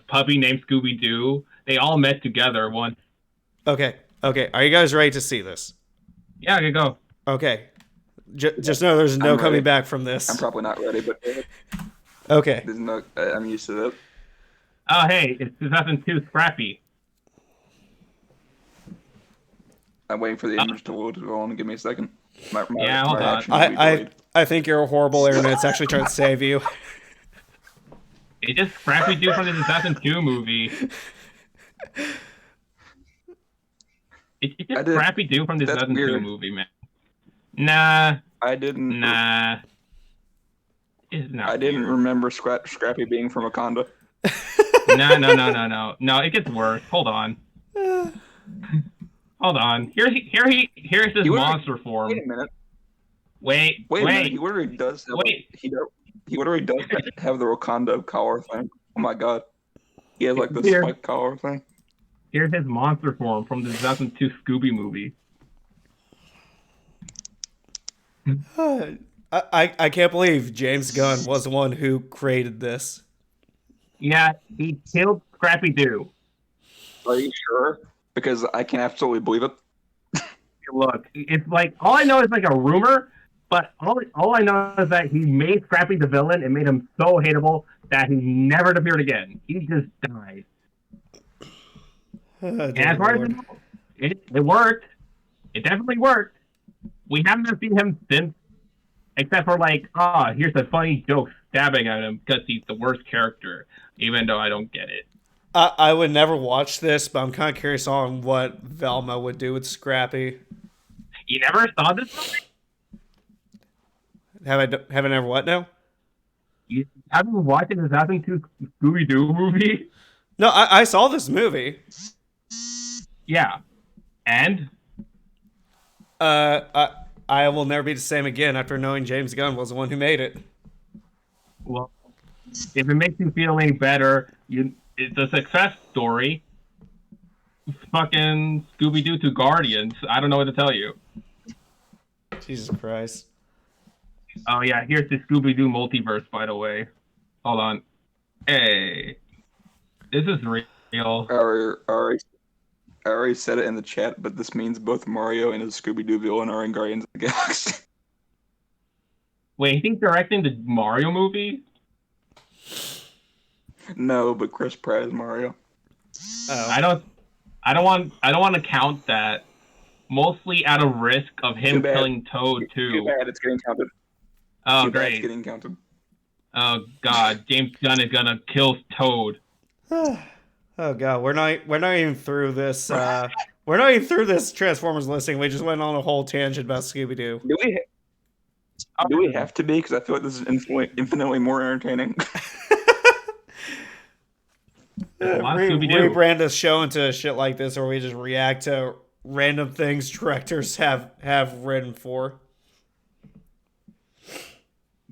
puppy named Scooby-Doo. They all met together once. Okay. Are you guys ready to see this? Yeah, I could go. Okay. Just know there's no I'm coming ready. back from this. I'm probably not ready, but Okay. there's no. I'm used to that. Oh, hey, it's 2002 Scrappy. I'm waiting for the image to load. Hold on, give me a second. Yeah, hold on. action will be delayed. I think you're a horrible internet. It's actually trying to save you. It's just Scrappy-Doo from the 2002 movie. It's just I did- Scrappy-Doo from the that's 2002 weird. movie, man. Nah. I didn't. It's not. I didn't remember Scrappy being from Wakanda. No, it gets worse. Hold on. Hold on. Here's his You were- monster form. Wait a minute. Wait. Wait a minute. He already does. Have Wait. He already does have the Wakanda collar thing. Oh my god. He has like the Here. spike collar thing. Here's his monster form from the 2002 Scooby movie. I can't believe James Gunn was the one who created this. Yeah, he killed Scrappy-Doo. Are you sure? Because I can absolutely believe it. Look, it's like all I know is like a rumor, but all I know is that he made Scrappy the villain and made him so hateable that he never appeared again. He just died. Oh, And dear as far as I Lord. know, It worked. It definitely worked. We haven't seen him since, except for like, here's a funny joke stabbing at him because he's the worst character, even though I don't get it. I would never watch this, but I'm kind of curious on what Velma would do with Scrappy. You never saw this movie? Have I never what now? You haven't watched the 2002 Scooby-Doo movie? No, I saw this movie. Yeah. And? I will never be the same again after knowing James Gunn was the one who made it. Well, if it makes you feel any better, it's a success story. Fucking Scooby-Doo to Guardians. I don't know what to tell you. Jesus Christ. Oh yeah, here's the Scooby-Doo multiverse, by the way. Hold on. Hey. This is real. I already said it in the chat, but this means both Mario and his Scooby-Doo villain are in Guardians of the Galaxy. Wait, he's directing the Mario movie? No, but Chris Pratt is Mario. Oh. I don't want to count that. Mostly out of risk of him killing Toad too. Too bad it's getting counted. Oh Too bad it's great. getting counted. Oh god, James Gunn is gonna kill Toad. Oh god, we're not even through this. We're not even through this Transformers listing. We just went on a whole tangent about Scooby Doo. Do we have to be? Because I feel like this is infinitely more entertaining. Rebrand a show into shit like this, where we just react to random things directors have written for.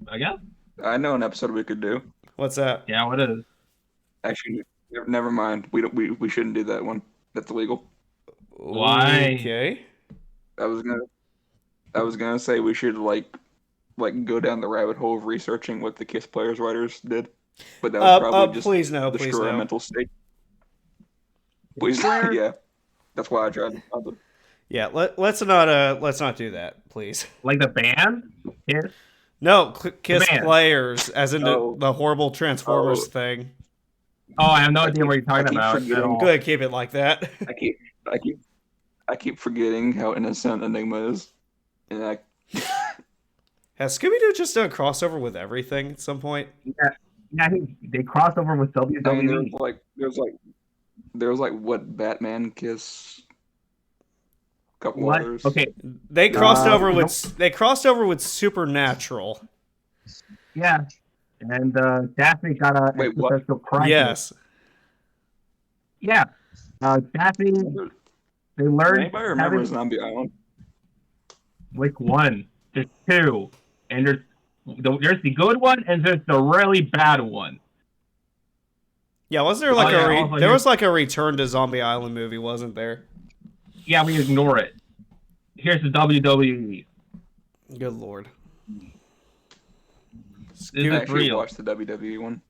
I guess. I know an episode we could do. What's that? Yeah, what is? Actually, never mind. We shouldn't do that one. That's illegal. Why? Okay. I was gonna say we should like go down the rabbit hole of researching what the Kiss Players writers did, but that would probably just please no, destroy our mental state. Please, yeah. That's why I tried to stop it. Yeah, let's not do that, please. Like the band? Kiss? No, Kiss Man. Players, as in the horrible Transformers thing. Oh, I have no idea what you're talking about. Go ahead, keep it like that. I keep forgetting how innocent Enigma is, and Has Scooby-Doo just done a crossover with everything at some point? Yeah, they crossed over with WWE. I mean, there was like what Batman Kiss, a couple What? others. Okay, They crossed over with Supernatural. yeah, and Daphne got a Wait, what? existential crisis. Yes. Yeah, Daphne. They learned. Anybody remember Zombie Island? Which one? There's two, and there's the good one, and there's the really bad one. Yeah, wasn't there like also there was like a Return to Zombie Island movie, wasn't there? Yeah, we ignore it. Here's the WWE. Good lord. This I is actually real. watched the WWE one.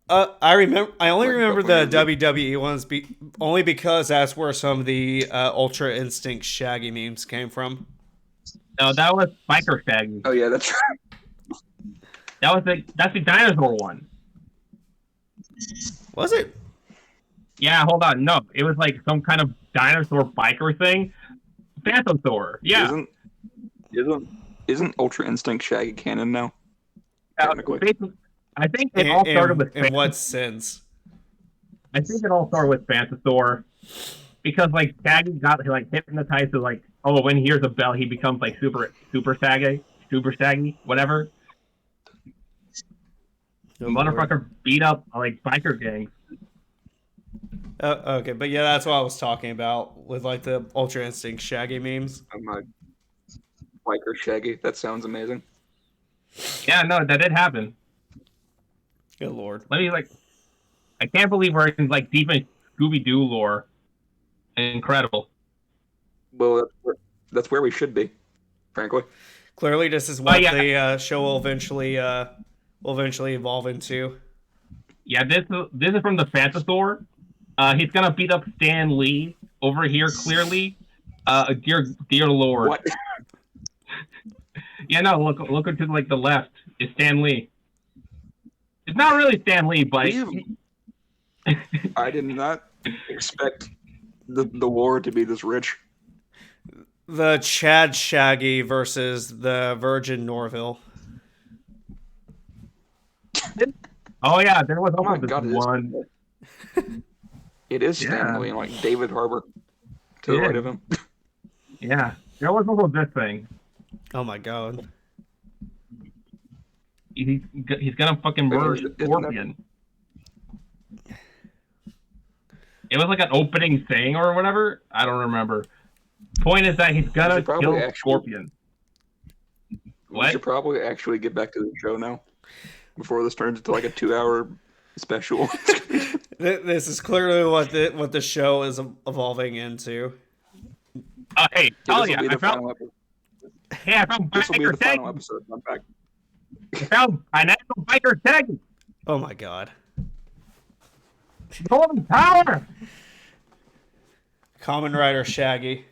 I only Like, remember the definitely. WWE ones only because that's where some of the Ultra Instinct Shaggy memes came from. No, that was Biker Shaggy. Oh yeah, that's right. That's the dinosaur one. Was it? Yeah, hold on. No, it was like some kind of dinosaur biker thing. Phantom Thor. Yeah. Isn't Ultra Instinct Shaggy canon now? Technically. I think it all started with in what sense? I think it all started with Phantom Thor. Because like Shaggy got like hypnotized to like, oh, when he hears a bell he becomes like super Shaggy, whatever. The motherfucker beat up like biker gangs. Okay, but yeah, that's what I was talking about with like the Ultra Instinct Shaggy memes. I'm not Biker Shaggy. That sounds amazing. Yeah, no, that did happen. Good lord. Let me I can't believe we're in like deep in Scooby-Doo lore. Incredible. Well, that's where we should be, frankly. Clearly, this is what the show will eventually evolve into. Yeah, this is from the Phantosaur. He's gonna beat up Stan Lee over here. Clearly, dear Lord. What? Yeah, no, look to like the left. It's Stan Lee. It's not really Stan Lee, but I did not expect the war to be this rich. the Chad Shaggy versus the Virgin Norville. Oh yeah, there was Oh my also this god, one. it is Yeah. Stanley and like David Harbour to the Yeah. right of him. Yeah, there was also this thing. Oh my god. He's gonna fucking murder Isn't that- Scorpion. It was like an opening thing or whatever. I don't remember. Point is that he's gonna should probably kill actually- Scorpion. We What? should probably actually get back to the show now before this turns into like a 2-hour special. This is clearly what the show is evolving into. Hey, This tell will you, be I the found. final episode. Hey, I found This will be biker the final tagging. episode. I'm back. I found financial biker tagging. Oh my god. Golden power. Common Rider Shaggy.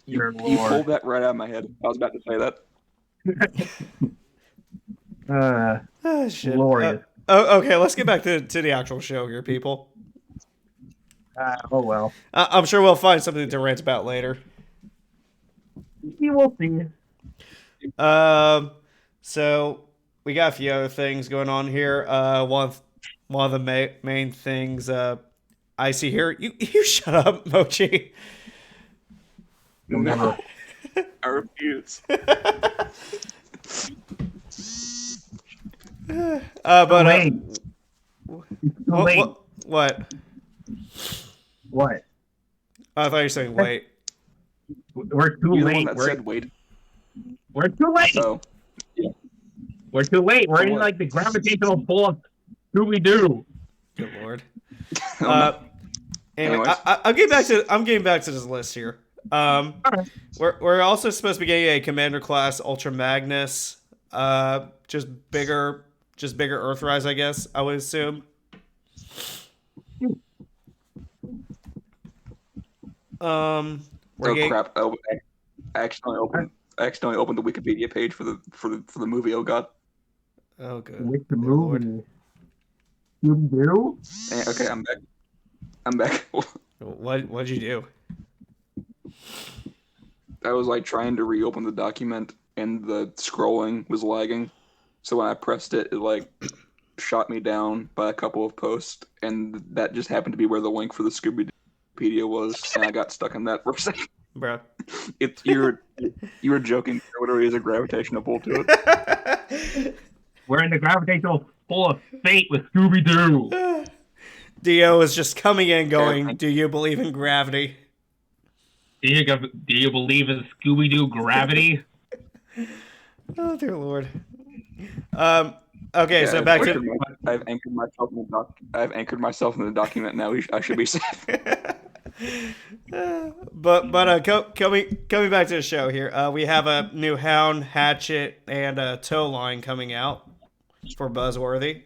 Your You lord. pulled that right out of my head. I was about to say that. Ah, shit. Glorious. Okay, let's get back to the actual show here, people. Oh well. I'm sure we'll find something to rant about later. You will see. So we got a few other things going on here. One of the main things I see here. You shut up, Mochi. Never. I refuse. But Wait. Too late. What? What? I thought you were saying wait. We're too You're the one late. that We're, said wait. we're too late. So, We're too late. We're in what? like the gravitational pull of Scooby Doo. Good lord. no. Anyway, Anyways. I'm getting back to this list here. We're also supposed to be getting a Commander class Ultra Magnus. Just bigger Earthrise, I guess. I would assume. We're Oh getting, crap! I accidentally opened the Wikipedia page for the movie. Oh god. Oh good. With the Good lord. movie. Scooby Doo? Okay, I'm back. I'm back. What'd you do? I was like trying to reopen the document and the scrolling was lagging. So when I pressed it, it like shot me down by a couple of posts, and that just happened to be where the link for the Scooby-Doopedia was, and I got stuck on that for a second. Bro. You were joking. There literally is a gravitational pull to it. We're in the gravitational pull of fate with Scooby Doo. Dio is just coming in going, Okay. do you believe in gravity? Do you believe in Scooby Doo gravity? Oh dear lord. Okay, so I've back anchored to I've anchored myself in the I've anchored myself in the document now. I should be safe. coming back to the show here, we have a new Hound, Hatchet, and a Tow line coming out for Buzzworthy.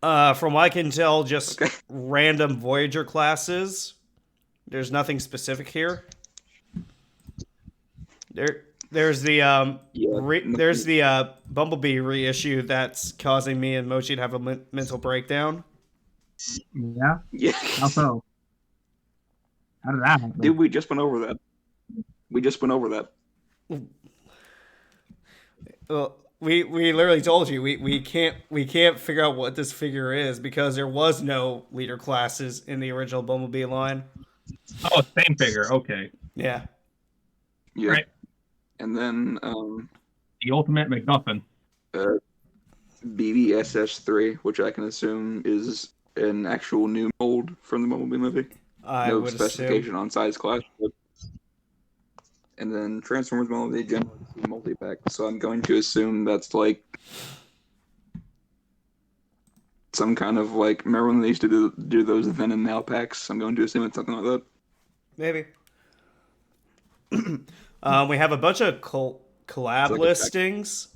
From what I can tell, just Okay. random Voyager classes. There's nothing specific here. There's the there's the Bumblebee reissue that's causing me and Mochi to have a mental breakdown. Yeah? Yeah. How so? How did that happen? Dude, we just went over that. We just went over that. Well, we literally told you we can't figure out what this figure is because there was no leader classes in the original Bumblebee line. Oh, same figure. Okay. Yeah. Yeah. Right. And then The ultimate MacGuffin. BBSS3, which I can assume is an actual new mold from the Bumblebee movie. I No would specification assume. on size class. And then Transformers Bumblebee Gen multi-pack. So I'm going to assume that's like some kind of like, remember when they used to do those then and now packs? I'm going to assume it's something like that. Maybe. We have a bunch of collab Like a listings.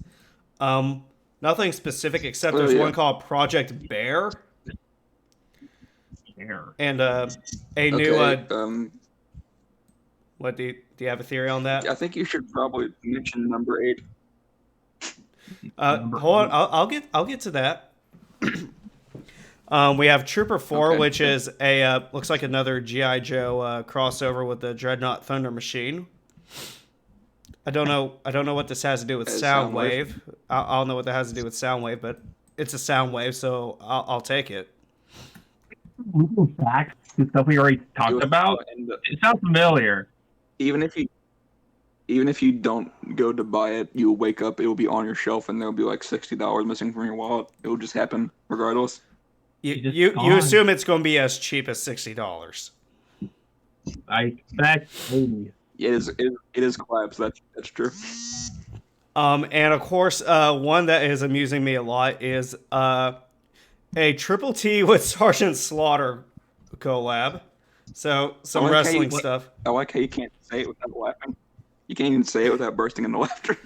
Nothing specific except Oh, there's yeah. one called Project Bear There. and a new. What do you have a theory on that? I think you should probably mention number 8. Hold on, I'll get to that. We have Trooper 4, Okay. which is a looks like another GI Joe crossover with the Dreadnought Thunder Machine. I don't know. I don't know what this has to do with As Soundwave. I don't know what that has to do with Soundwave, but it's a Soundwave, so I'll take it. Moving back to stuff we already It talked would about, end up- it sounds familiar. even if you don't go to buy it, you'll wake up, it will be on your shelf, and there'll be like $60 missing from your wallet. It will just happen regardless. You just you gone. assume it's going to be as cheap as $60. I expect 80. It is collabs. That's true. And of course, one that is amusing me a lot is a Triple T with Sergeant Slaughter collab. So some I like how wrestling you- stuff. I like how you can't say it without laughing. You can't even say it without bursting into laughter.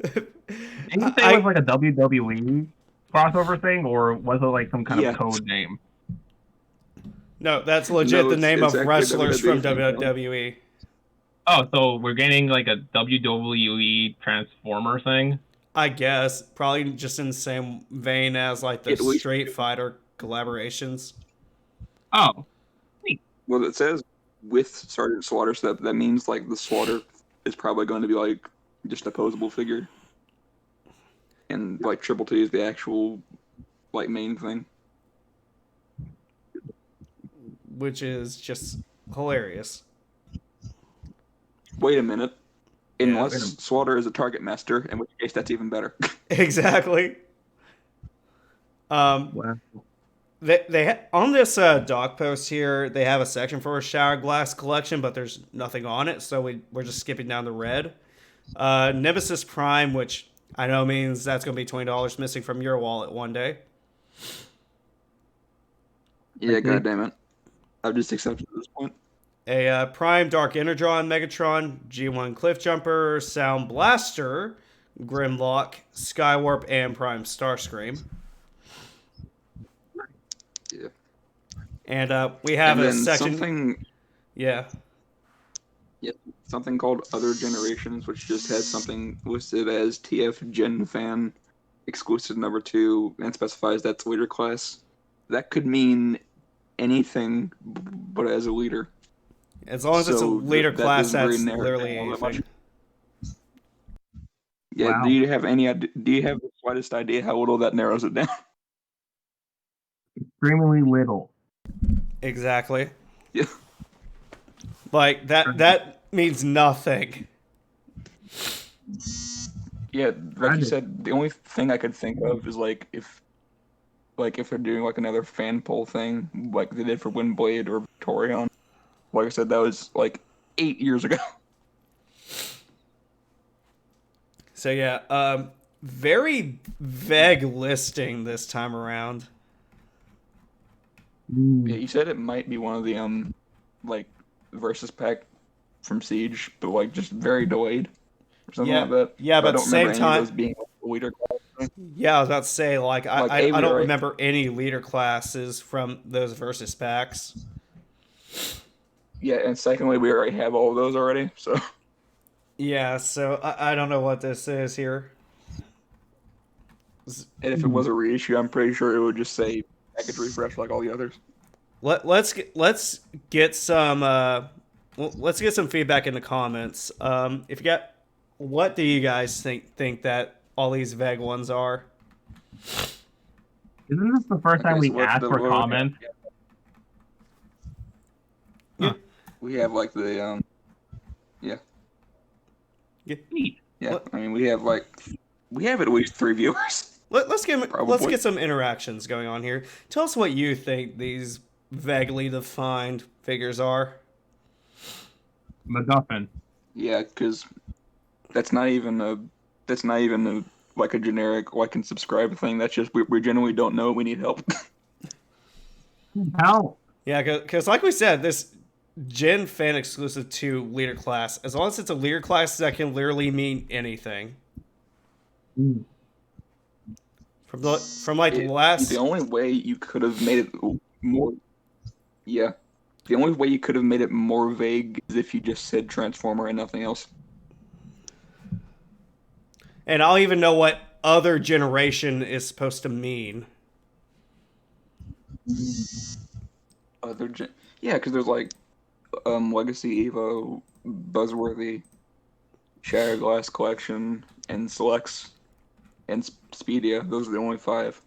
Did you say it was like a WWE crossover thing, or was it like some kind Yeah. of code name? No, that's legit No, the it's- name it's of actually wrestlers from WWE. WWE. Oh, so we're getting like a WWE Transformer thing? I guess probably just in the same vein as like the It was- Street Fighter collaborations. Oh, Well, it says with Sergeant Slaughter, so that means like the Slaughter is probably going to be like just a posable figure, and like Triple T is the actual like main thing. Which is just hilarious. Wait a minute. Yeah, Unless wait a- Slaughter is a target master, in which case that's even better. Exactly. wow. On this doc post here, they have a section for a shower glass collection, but there's nothing on it, so we're just skipping down to red. Nemesis Prime, which I know means that's going to be $20 missing from your wallet one day. Yeah, Okay. god damn it. I've just accepted at this point. A Prime Dark Energon Megatron, G1 Cliffjumper, Sound Blaster, Grimlock, Skywarp, and Prime Starscream. Yeah. And we have And a then section. Yeah. Something called Other Generations, which just has something listed as TF Gen Fan exclusive number 2 and specifies that's leader class. That could mean anything but as a leader. As long as it's a So leader that class, doesn't really that's narrow it literally down all that much. anything. Yeah, Wow. do you have the slightest idea how little that narrows it down? Extremely little. Exactly. Yeah. Like that means nothing. Yeah, like I you did- said, the only thing I could think of is like if they're doing like another fan poll thing, like they did for Windblade or Victorion. Like I said, that was like 8 years ago. So yeah, very vague listing this time around. Yeah, you said it might be one of the like versus pack from Siege, but like just very delayed or something Yeah, like that. yeah, but I at don't the same remember any of those time, being like, a leader class. yeah, I was about to say like Like, I don't right. remember any leader classes from those versus packs. Yeah, and secondly, we already have all of those already, so Yeah, so I don't know what this is here. and if it was a reissue, I'm pretty sure it would just say package refresh like all the others. Let's get some let's get some feedback in the comments. If you got, what do you guys think that all these vague ones are? Isn't this the first time Okay, we so what asked the- for what we comments? We have like the Neat. yeah. What? I mean, we have at least 3 viewers. Let's Probably. get some interactions going on here. Tell us what you think these vaguely defined figures are. MacGuffin. Yeah, because that's not even a like a generic like and subscribe thing. That's just we generally don't know. We need help. How? Yeah, because like we said, this Gen fan exclusive to leader class. As long as it's a leader class, that can literally mean anything. Mm. From like It- last. The only way you could have made it more, yeah, the only way you could have made it more vague is if you just said Transformer and nothing else. And I'll even know what other generation is supposed to mean. Yeah, because there's like Legacy Evo, Buzzworthy, Shattered Glass Collection, and Selects, and Speedia. Those are the only 5.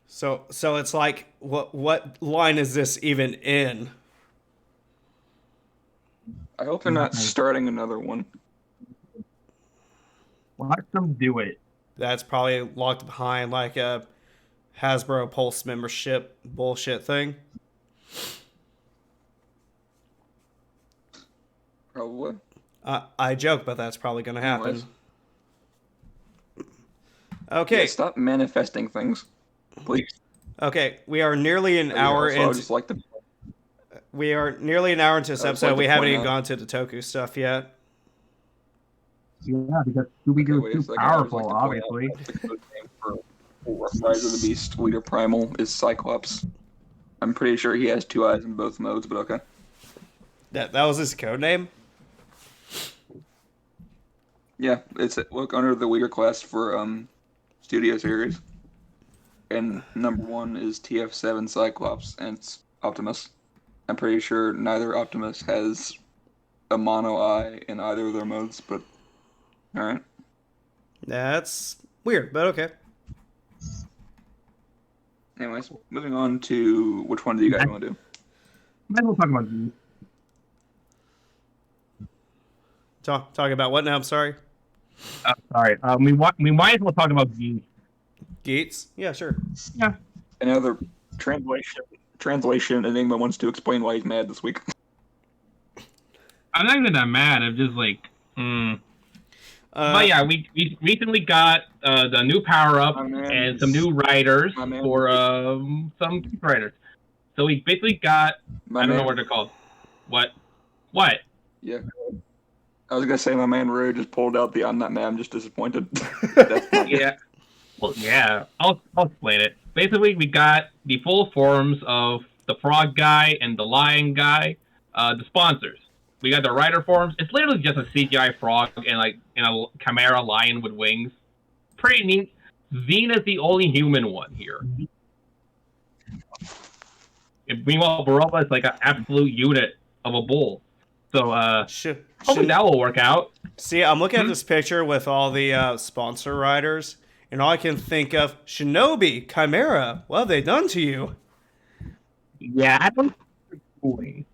So it's like, what line is this even in? I hope they're not starting another one. Watch them do it. That's probably locked behind like a Hasbro Pulse membership bullshit thing. Probably. I joke, but that's probably going to happen. Anyways. Okay. Yeah, stop manifesting things, please. Okay, we are nearly an But yeah, hour also, I would into. just like to. We are nearly an hour into this I would just episode. like to We haven't point even out- gone to the Toku stuff yet. Yeah, because Scooby-Doo wait a is too second, I would just powerful, like to point out obviously. that the code name for Rise of the Beast Leader Primal is Cyclops. I'm pretty sure he has 2 eyes in both modes, but okay. That was his code name. Yeah, look under the leader class for Studio Series, and number 1 is TF7 Cyclops, and it's Optimus. I'm pretty sure neither Optimus has a mono eye in either of their modes, but all right. That's weird, but okay. Anyways, moving on to which one do you guys want to do? Might as well talk about these. Talking about what now? I'm sorry. Sorry. We might as well talk about these. Geats? Yeah, sure. Yeah. Another translation. Enigma wants to explain why he's mad this week. I'm not even that mad. I'm just like, but yeah, we recently got the new power up and some new writers for some writers. So we basically got I don't know what they're called. What? Yeah. I was gonna say my man Rue just pulled out the I'm not mad, I'm just disappointed. That's not Yeah. Well, yeah. I'll explain it. Basically, we got the full forms of the frog guy and the lion guy, the sponsors. We got the writer forms. It's literally just a CGI frog and like in a chimera lion with wings. Pretty neat. Zine is the only human one here. Meanwhile, Baroba is like an absolute unit of a bull. So hopefully that will work out. See, I'm looking at this picture with all the sponsor riders, and all I can think of, Shinobi, Chimera, what have they done to you? Yeah, I don't know.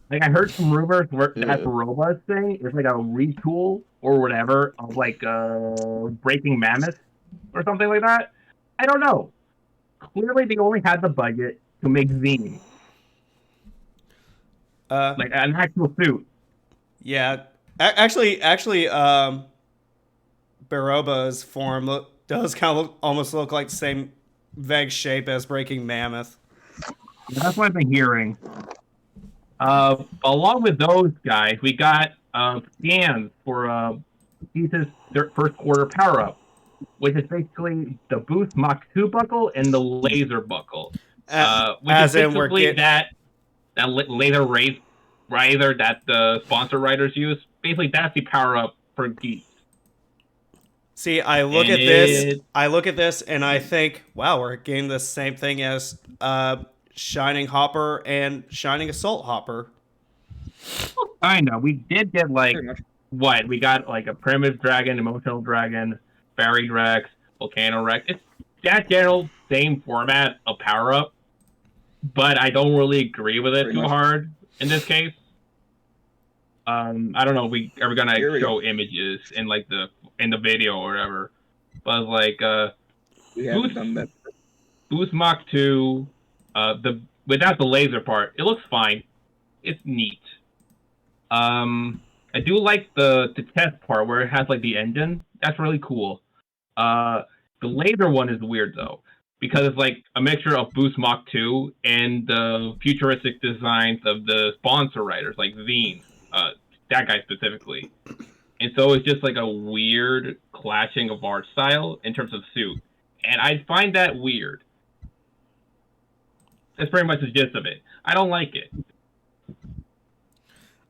Like, I heard some rumors that Baroba's thing is like a retool or whatever of like Breaking Mammoth or something like that. I don't know. Clearly, they only had the budget to make Zine. Like an actual suit. Yeah. Actually, Baroba's form does kind of almost look like the same vague shape as Breaking Mammoth. That's what I've been hearing. Along with those guys, we got scans for Cease's first quarter power up, which is basically the Boost Mach 2 buckle and the laser buckle. Which is basically that laser raise riser that the sponsor writers use. Basically, that's the power up for Geats. See, I look at this, and I think, wow, we're getting the same thing as Shining Hopper and Shining Assault Hopper. I know. We did get like what? We got like a primitive dragon, emotional dragon, fairy Rex, volcano Rex. It's that general same format of power up, but I don't really agree with it too hard in this case. I don't know if we ever gonna show images in like in the video or whatever, but like we haven't done that. Boost Mach 2, without the laser part, it looks fine. It's neat. I do like the test part where it has like the engine. That's really cool. The laser one is weird though, because it's like a mixture of Boost Mach 2 and the futuristic designs of the sponsor writers, like Zine, that guy specifically. And so it's just like a weird clashing of art style in terms of suit. And I find that weird. That's pretty much the gist of it. I don't like it.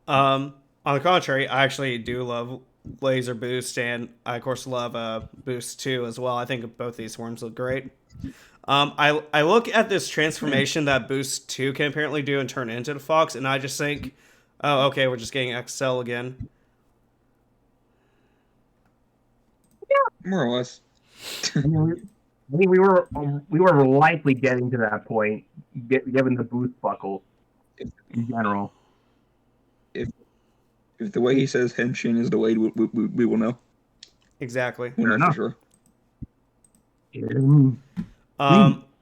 On the contrary, I actually do love Laser Boost, and I, of course, love Boost 2 as well. I think both these forms look great. I look at this transformation that Boost 2 can apparently do and turn into the fox, and I just think, oh, okay, we're just getting XL again. More or less. I mean, we were likely getting to that point, given the boost buckle in general. If the way he says henshin is delayed, we will know. Exactly. We'll know for sure.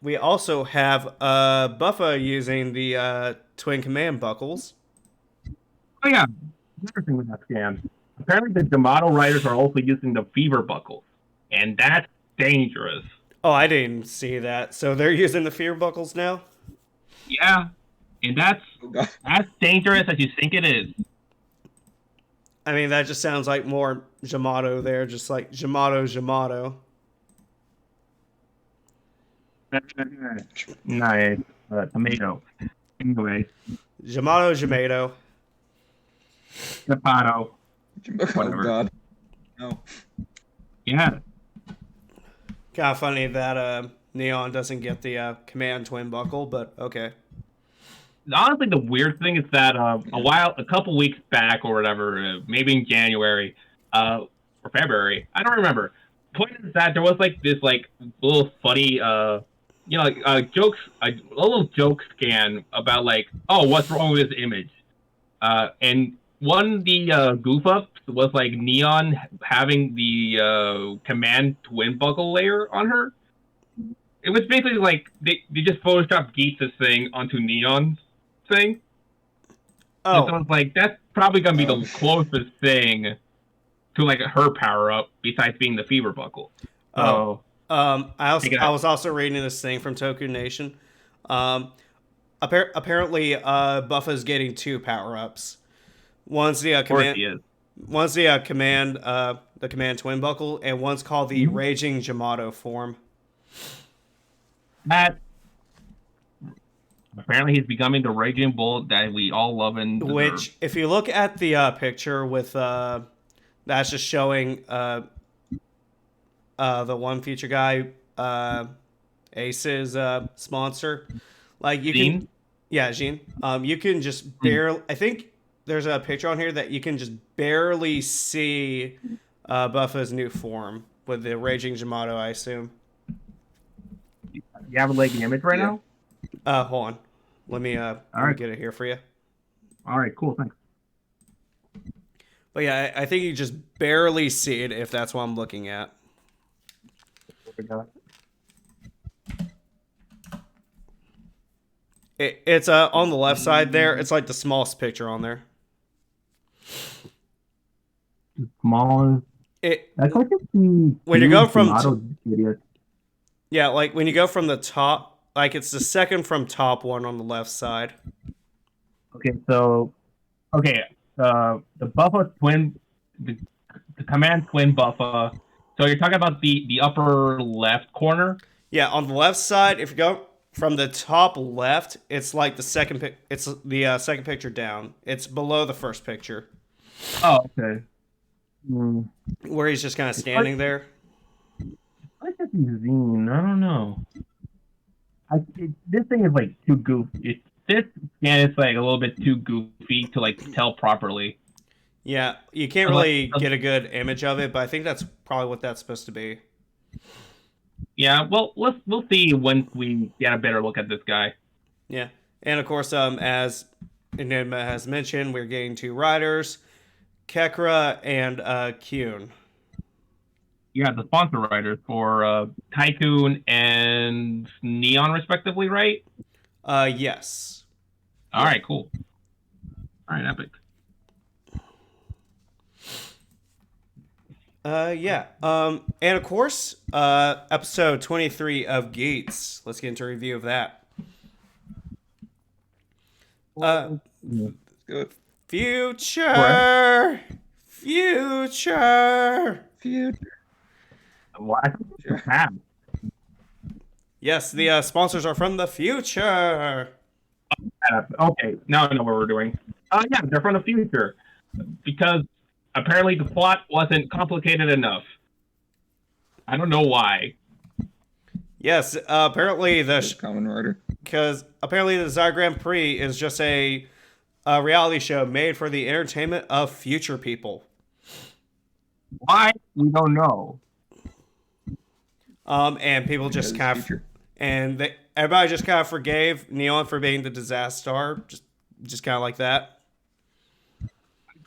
We also have Buffa using the twin command buckles. Oh yeah, interesting with that scan. Apparently, the Yamato riders are also using the fever buckles, and that's dangerous. Oh, I didn't see that. So they're using the fear buckles now? Yeah, and that's dangerous as you think it is. I mean, that just sounds like more Yamato there, just like Yamato. Nice. Tomato. Anyway. Yamato. Zapato. Oh, God. No. Yeah. Kind of funny that Neon doesn't get the command twin buckle, but okay. Honestly, the weird thing is that a couple weeks back or whatever, maybe in January, or February, I don't remember. Point is that there was like this like little funny jokes, a little joke scan about like, oh, what's wrong with this image? And one the goof ups was like Neon having the command twin buckle layer on her. It was basically like they just photoshopped Geet's thing onto Neon's thing. Oh, so it's like that's probably gonna be the closest thing to like her power up besides being the fever buckle. So, I was also reading this thing from Toku Nation. Apparently, Buffa's getting 2 power ups. One's the command twin buckle, and one's called the Raging Yamato form. That apparently he's becoming the raging bull that we all love and deserve. Which, if you look at the picture with that's just showing the one feature guy, Ace's sponsor, like you Jean? can, yeah, Jean. You can just barely. I think there's a picture on here that you can just barely see Buffa's new form with the Raging Yamato, I assume. You have a leg image right now? Hold on. Let me get it here for you. All right, cool, thanks. But yeah, I think you just barely see it if that's what I'm looking at. It's on the left side there. It's like the smallest picture on there. Smallest. That's like when you go from yeah, like when you go from the top, like it's the second from top one on the left side. Okay, so the Buffa twin, the command twin Buffa. So you're talking about the upper left corner? Yeah, on the left side, if you go from the top left, it's like the second it's the second picture down. It's below the first picture. Oh, okay. Where he's just kind of standing there. I guess he's Zine. I don't know. This thing is like too goofy. This scan is like a little bit too goofy to like tell properly. Yeah, you can't really get a good image of it, but I think that's probably what that's supposed to be. Yeah, well, we'll see when we get a better look at this guy. Yeah, and of course, as Enigma has mentioned, we're getting 2 riders, Kekra and Kyun. Yeah, the sponsor riders for Tycoon and Neon, respectively, right? Yes. All right, cool. All right, epic. Yeah. And of course, episode 23 of Gates. Let's get into a review of that. Good. Future. What? Sure. Yes, the sponsors are from the future. Okay, now I know what we're doing. Yeah, they're from the future. Because apparently the plot wasn't complicated enough. I don't know why. Yes, apparently Common Rider. because apparently the Desire Grand Prix is just a reality show made for the entertainment of future people. Why? We don't know. And people just Because kind of, future. everybody just kind of forgave Neon for being the disaster star, just kind of like that. I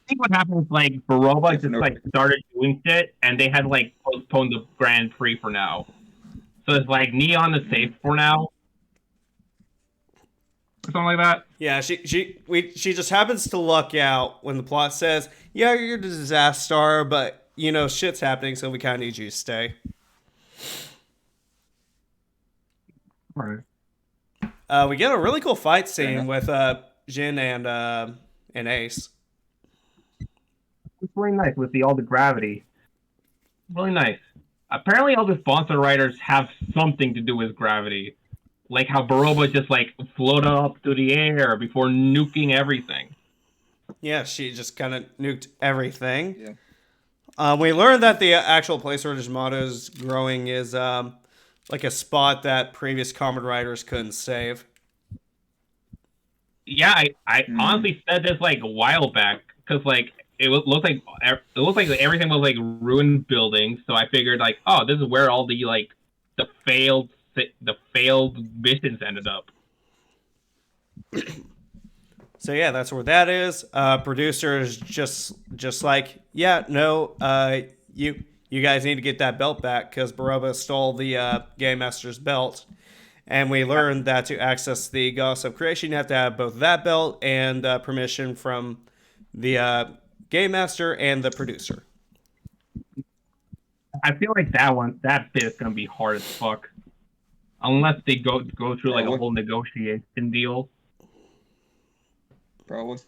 think what happened is like Baroba Yes, just no. like started doing shit, and they had like postponed the Grand Prix for now. So it's like Neon is safe for now, or something like that. Yeah, she just happens to luck out when the plot says, "Yeah, you're the disaster star, but you know shit's happening, so we kind of need you to stay." Right. We get a really cool fight Fair scene enough. with Jin and Ace. It's really nice with all the gravity. Really nice. Apparently, all the sponsor writers have something to do with gravity, like how Baroba just like floated up through the air before nuking everything. Yeah, she just kind of nuked everything. Yeah. We learned that the actual place where Digimato's growing is like a spot that previous Kamen Riders couldn't save. Yeah, I honestly said this like a while back because like looked like everything was like ruined buildings. So I figured like, oh, this is where all the like the failed missions ended up. So yeah, that's where that is. Producers just like, yeah, no, you guys need to get that belt back because Baroba stole the Game Master's belt. And we learned that to access the Goddess of Creation, you have to have both that belt and permission from the Game Master and the producer. I feel like that bit is gonna be hard as fuck, unless they go through like a Probably. whole negotiation deal. Probably.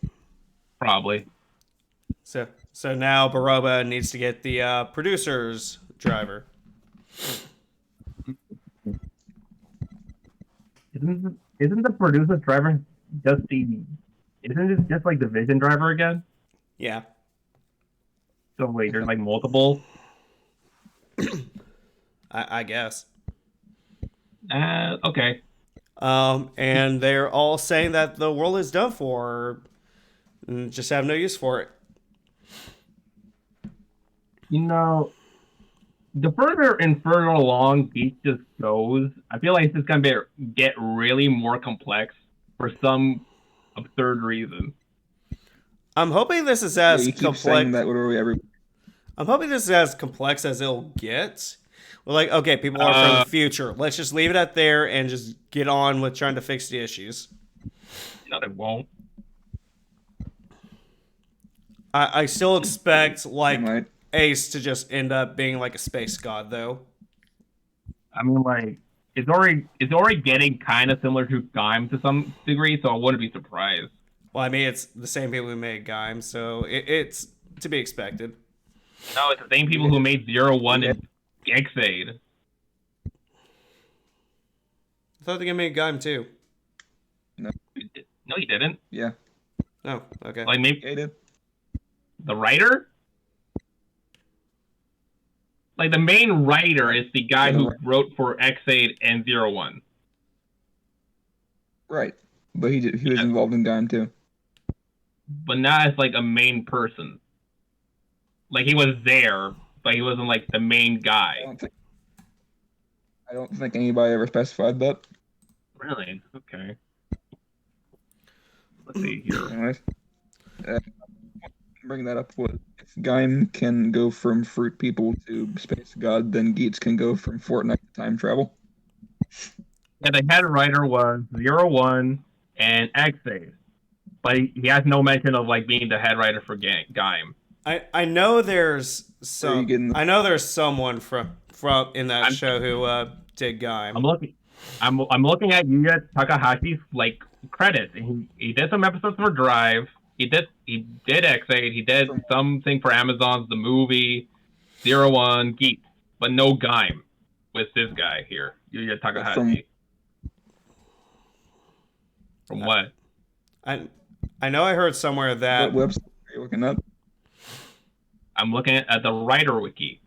Probably. So now Baroba needs to get the producer's driver. Isn't the producer driver just the? Isn't it just like the vision driver again? Yeah. So wait, there's like multiple. I guess. Okay. And they're all saying that the world is done for, and just have no use for it. You know, the further and further along Beach just goes, I feel like it's just gonna get really more complex for some absurd reason. I'm hoping this is Yeah, as you keep saying complex. that literally every. I'm hoping this is as complex as it'll get. We're like, okay, people are from the future. Let's just leave it at there and just get on with trying to fix the issues. No, they won't. I still expect like Might. Ace to just end up being like a space god, though. I mean, like it's already getting kind of similar to Gaim to some degree, so I wouldn't be surprised. Well, I mean, it's the same people who made Gaim, so it's to be expected. No, it's the same people who made 01 and Xaid. I thought they made Gaim too. No, you didn't. Yeah. Oh, okay. Like maybe Yeah, he did. the writer. Like the main writer is the guy who wrote for Xaid and 01. Right. But he was involved in Dime too. But not as like a main person. Like he was there, but he wasn't like the main guy. I don't think anybody ever specified that. Really? Okay. Let's see here. Anyways, bring that up. If Gaim can go from fruit people to space god, then Geats can go from Fortnite to time travel. Yeah, the head writer was 01 and Xaid. But he has no mention of like being the head writer for Gaim. I know there's Are you getting I know there's someone from in that show who did Gaim. I'm looking at Yuya Takahashi's like credits. He did some episodes for Drive. He did Xaid. He did something for Amazon's The Movie, 01, Geek, but no Gaim with this guy here, Yuya Takahashi. From what? I know I heard somewhere that what website are you looking up? I'm looking at the writer wiki.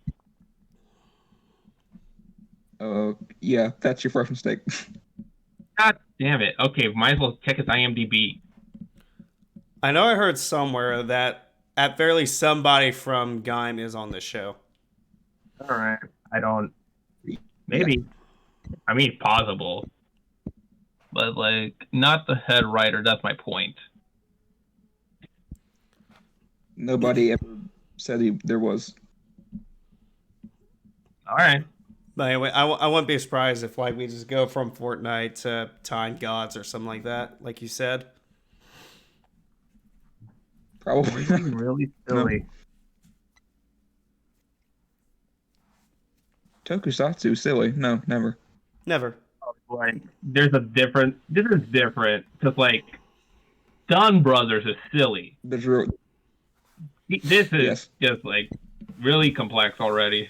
Yeah, that's your first mistake. God damn it. Okay, might as well check his IMDb. I know I heard somewhere that at very least somebody from Gaim is on this show. All right. I don't. Yeah, Maybe. I mean, possible, but like not the head writer. That's my point. nobody ever said there was. All right. But anyway, I wouldn't be surprised if like we just go from Fortnite to Time Gods or something like that, like you said. Probably Really, not. really No. silly. Tokusatsu, silly. No, never. Never. Like, there's a different. This is different because like Dunn Brothers is silly. There's real. This is Yes. just like really complex already.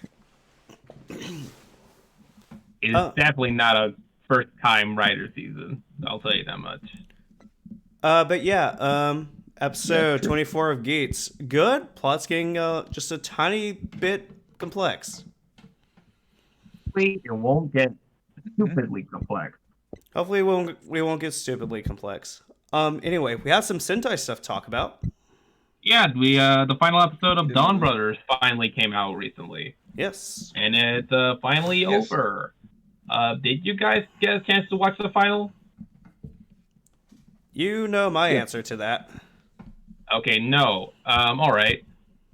It's definitely not a first time writer season. I'll tell you that much. But yeah, episode Yeah, true. 24 of Gates. Good. Plot's getting just a tiny bit complex. Hopefully, it won't get stupidly complex. Hopefully we won't get stupidly complex. Anyway, we have some Sentai stuff to talk about. Yeah, we the final episode of Dawn Definitely. Brothers finally came out recently, Yes. and it's finally Yes. over. Did you guys get a chance to watch the final? You know my Yeah. answer to that. Okay, no. All right.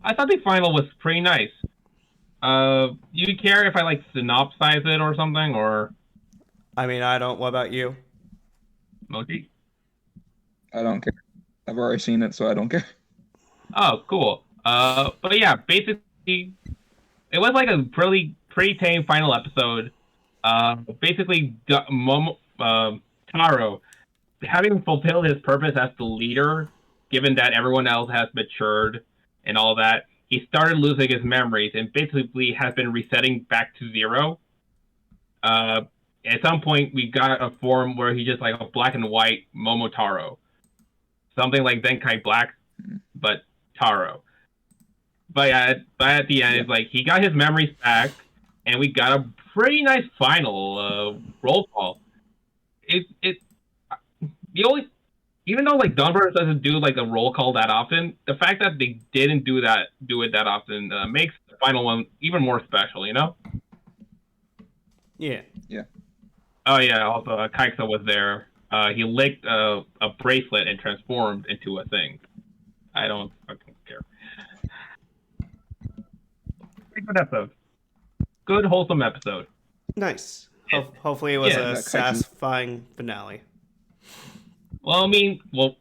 I thought the final was pretty nice. You care if I like synopsize it or something, or I mean, I don't. What about you? Moji? I don't care. I've already seen it, so I don't care. Oh, cool. But yeah, basically, it was like a pretty tame final episode. Basically, Taro, having fulfilled his purpose as the leader, given that everyone else has matured and all that, he started losing his memories and basically has been resetting back to zero. At some point, we got a form where he's just like a black and white Momotaro. Something like Zenkai Black, but Taro. But at the end, Yeah. it's like he got his memories back, and we got a pretty nice final roll call. It the only even though like Dunbar doesn't do like a roll call that often, the fact that they didn't do it that often makes the final one even more special. You know? Yeah. Oh yeah. Also, Kaiksa was there. He licked a bracelet and transformed into a thing. I don't fucking care. Good episode. Good wholesome episode. Nice. Hopefully it was Yeah, a that satisfying finale. Well, I mean, we're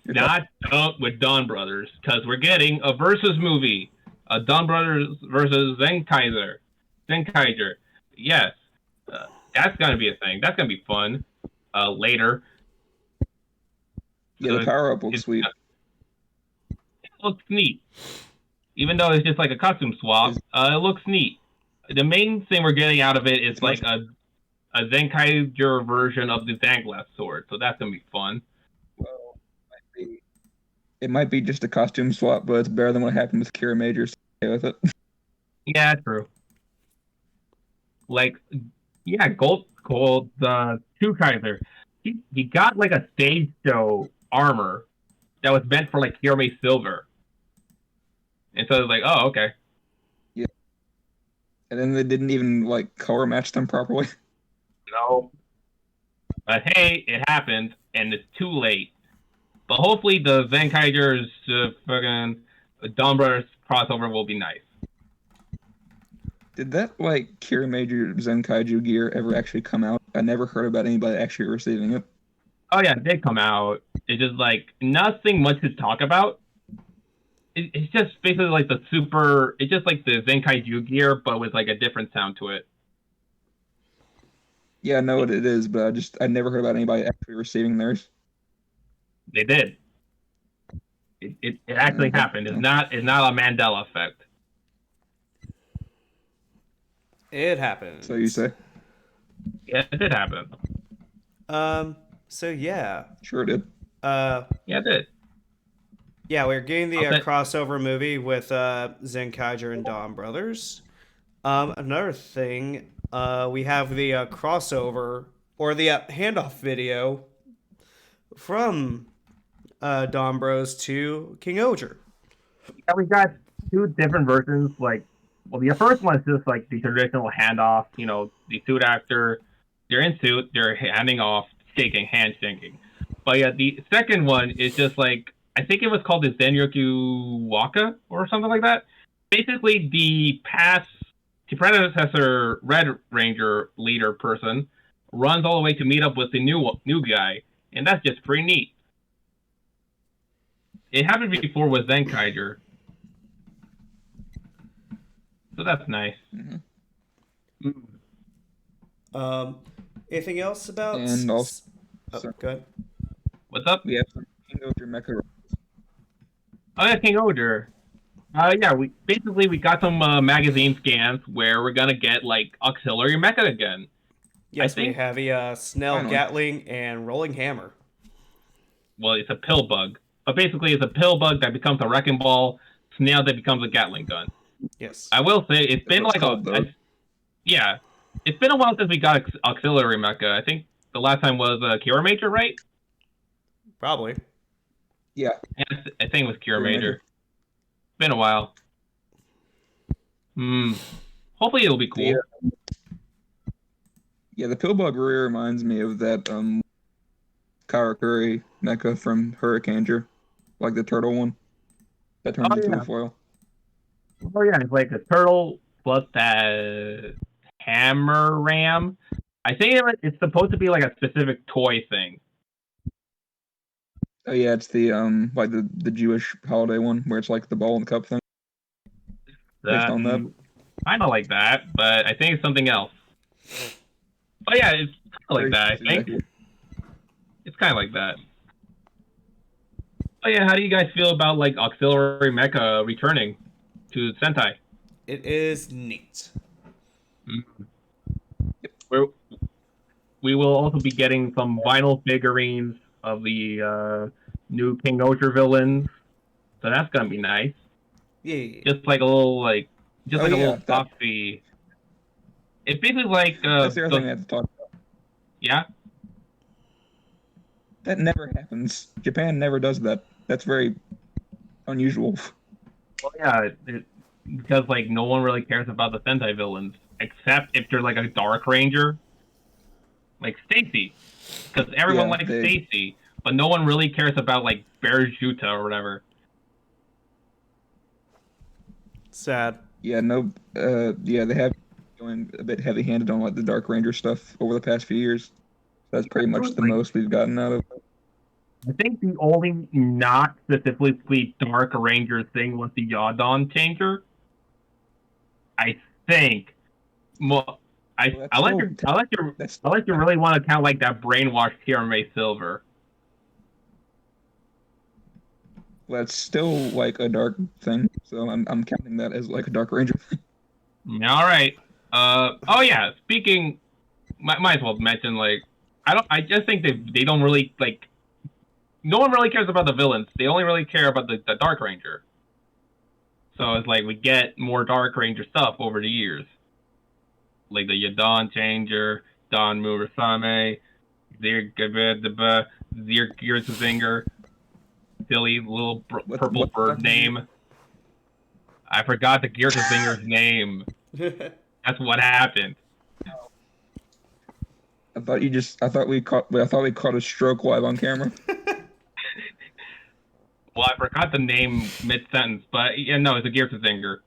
not done with Dawn Brothers because we're getting a versus movie, a Dawn Brothers versus Zenkaiser. Yes, that's gonna be a thing. That's gonna be fun. Later, Yeah, the power up looks sweet. It looks neat, even though it's just like a costume swap. It looks neat. The main thing we're getting out of it is like a Zenkaiser version of the Zanglass sword, so that's gonna be fun. Well, it might be just a costume swap, but it's better than what happened with Kira Major. So okay with it. Yeah, true. Like, yeah, Gold, Two Kaiser. He got like a stage show armor that was meant for like Hirame Silver, and so it's like, oh, okay. And then they didn't even like color match them properly. No, but hey, it happened, and it's too late. But hopefully, the Zenkaiser's fucking Dawn Brothers crossover will be nice. Did that like Kira Major Zenkaiju gear ever actually come out? I never heard about anybody actually receiving it. Oh yeah, it did come out. It's just like nothing much to talk about. It's just basically like the super. It's just like the Zenkaiju gear, but with like a different sound to it. Yeah, I know what it is, but I never heard about anybody actually receiving theirs. They did. It actually happened. It's not a Mandela effect. It happened. So you say? Yeah, it did happen. So yeah. Sure it did. Yeah, it did. Yeah, we're getting the Okay. crossover movie with Zenkaiser and Dawn Brothers. Another thing, we have the crossover or the handoff video from Don Bros to king-ohger. Yeah, we got two different versions. Like, well, the first one is just like the traditional handoff. You know, the suit actor, they're in suit, they're handing off, shaking, handshaking. But yeah, the second one is just like I think it was called the Zenryoku Waka or something like that. Basically, the predecessor Red Ranger leader person runs all the way to meet up with the new guy, and that's just pretty neat. It happened before with Zenkaiger, so that's nice. Mm-hmm. Anything else about? And also, go ahead. What's up? we have some king-ohger mecha. Oh yeah, king-ohger. Yeah, we got some magazine scans where we're gonna get like auxiliary mecha again. Yes, we think- have a Snell Finally. Gatling and Rolling Hammer. Well, it's a pill bug, but basically it's a pill bug that becomes a wrecking ball, snail that becomes a Gatling gun. Yes. I will say it's been what like it's called, though. yeah, it's been a while since we got auxiliary mecha. I think the last time was Kira Major, right? Probably. Yeah. I think it was Kira Kira Major. Major. It's been a while. Hopefully it'll be cool. Yeah, the pill bug really reminds me of that Karakuri mecha from Hurricaneger, like the turtle one that turns into yeah. a foil. Oh yeah, it's like a turtle plus that hammer ram. I think it's supposed to be like a specific toy thing. Oh yeah, it's the like the Jewish holiday one where it's like the ball and cup thing. Based on that. Kind of like that, but I think it's something else. But yeah, it's kind of like that. I think Exactly. it's kind of like that. Oh yeah, how do you guys feel about like auxiliary mecha returning to Sentai? It is neat. We will also be getting some vinyl figurines of the new king-ohger villains, so that's gonna be nice. Yeah. Just like a little like, just Oh, like a yeah, little boxy. It's basically like That's the other thing I have to talk about. yeah. That never happens. Japan never does that. That's very unusual. Well, yeah, because like no one really cares about the Sentai villains except if they're like a Dark Ranger, like Stacy, because everyone Yeah, likes they- Stacy, but no one really cares about like Bear Juta or whatever. Sad. Yeah, no. Yeah, they have going a bit heavy-handed on like the Dark Ranger stuff over the past few years. That's pretty much the most we've gotten out of it. I think the only not specifically Dark Ranger thing was the Yodon changer. I think. Well, Well, I like That's you really want to count like that brainwashed TRMA Silver. that's still like a dark thing, so I'm counting that as like a Dark Ranger. All right. Oh yeah. Speaking, might as well mention like I just think they don't really like. No one really cares about the villains. They only really care about the Dark Ranger. So it's like we get more Dark Ranger stuff over the years, like the Yadon Changer, Don Murasame, Zir Zinger, silly little purple what the bird fuck? name. I forgot the Zinger's name. That's what happened. I thought we caught a stroke live on camera. Well, I forgot the name mid-sentence, but yeah, no, it's a Zinger.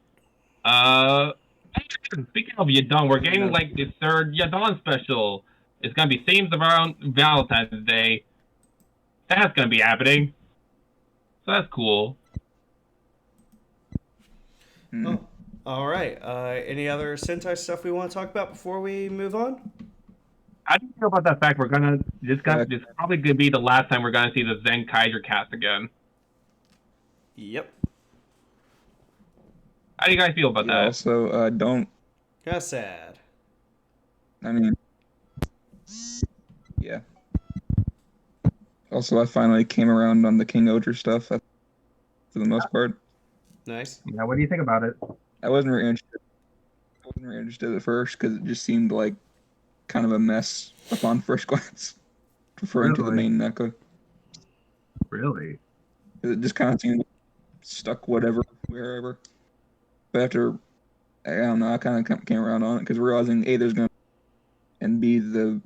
Speaking of Yadon, we're getting like this third Yadon special. It's gonna be themed around Valentine's Day. That's gonna be happening. So that's cool. Hmm. Oh, all right. Any other Sentai stuff we want to talk about before we move on? How do you feel about that fact this is probably gonna be the last time we're gonna see the Zenkaiger cast again? Yep. How do you guys feel about Yeah, that? also, don't. Kind of sad. I mean, yeah. Also, I finally came around on the king-ohger stuff for the most part. Nice. Yeah, what do you think about it? I wasn't really wasn't really interested at first because it just seemed like kind of a mess upon first glance, referring to the Really? main NECA. Really? It just kind of seemed stuck whatever, wherever. But after, I don't know, I kind of came around on it because realizing A, there's going to, and B, the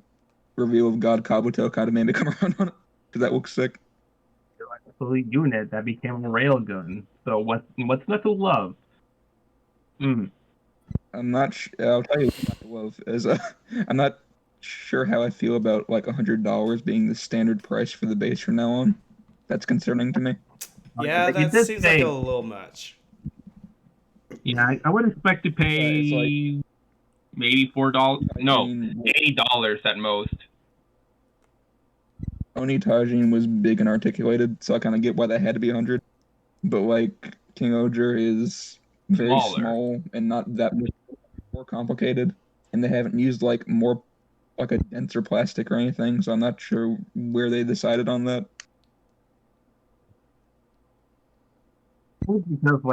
reveal of God Kabuto kind of made me come around on it because that looks sick. You're like a complete unit that became a railgun. So what's not to love? Hmm. I'm not. I'll tell you what I love is I'm not sure how I feel about like $100 being the standard price for the base from now on. That's concerning to me. Yeah, It that did seems like say, a little much. yeah, I would expect to pay Yeah, it's like maybe $4. No, Tajin, $80 at most. Oni Tajin was big and articulated, so I kind of get why that had to be 100. But like king-ohger is very Smaller. small and not that much more complicated, and they haven't used like more like a denser plastic or anything, so I'm not sure where they decided on that. Because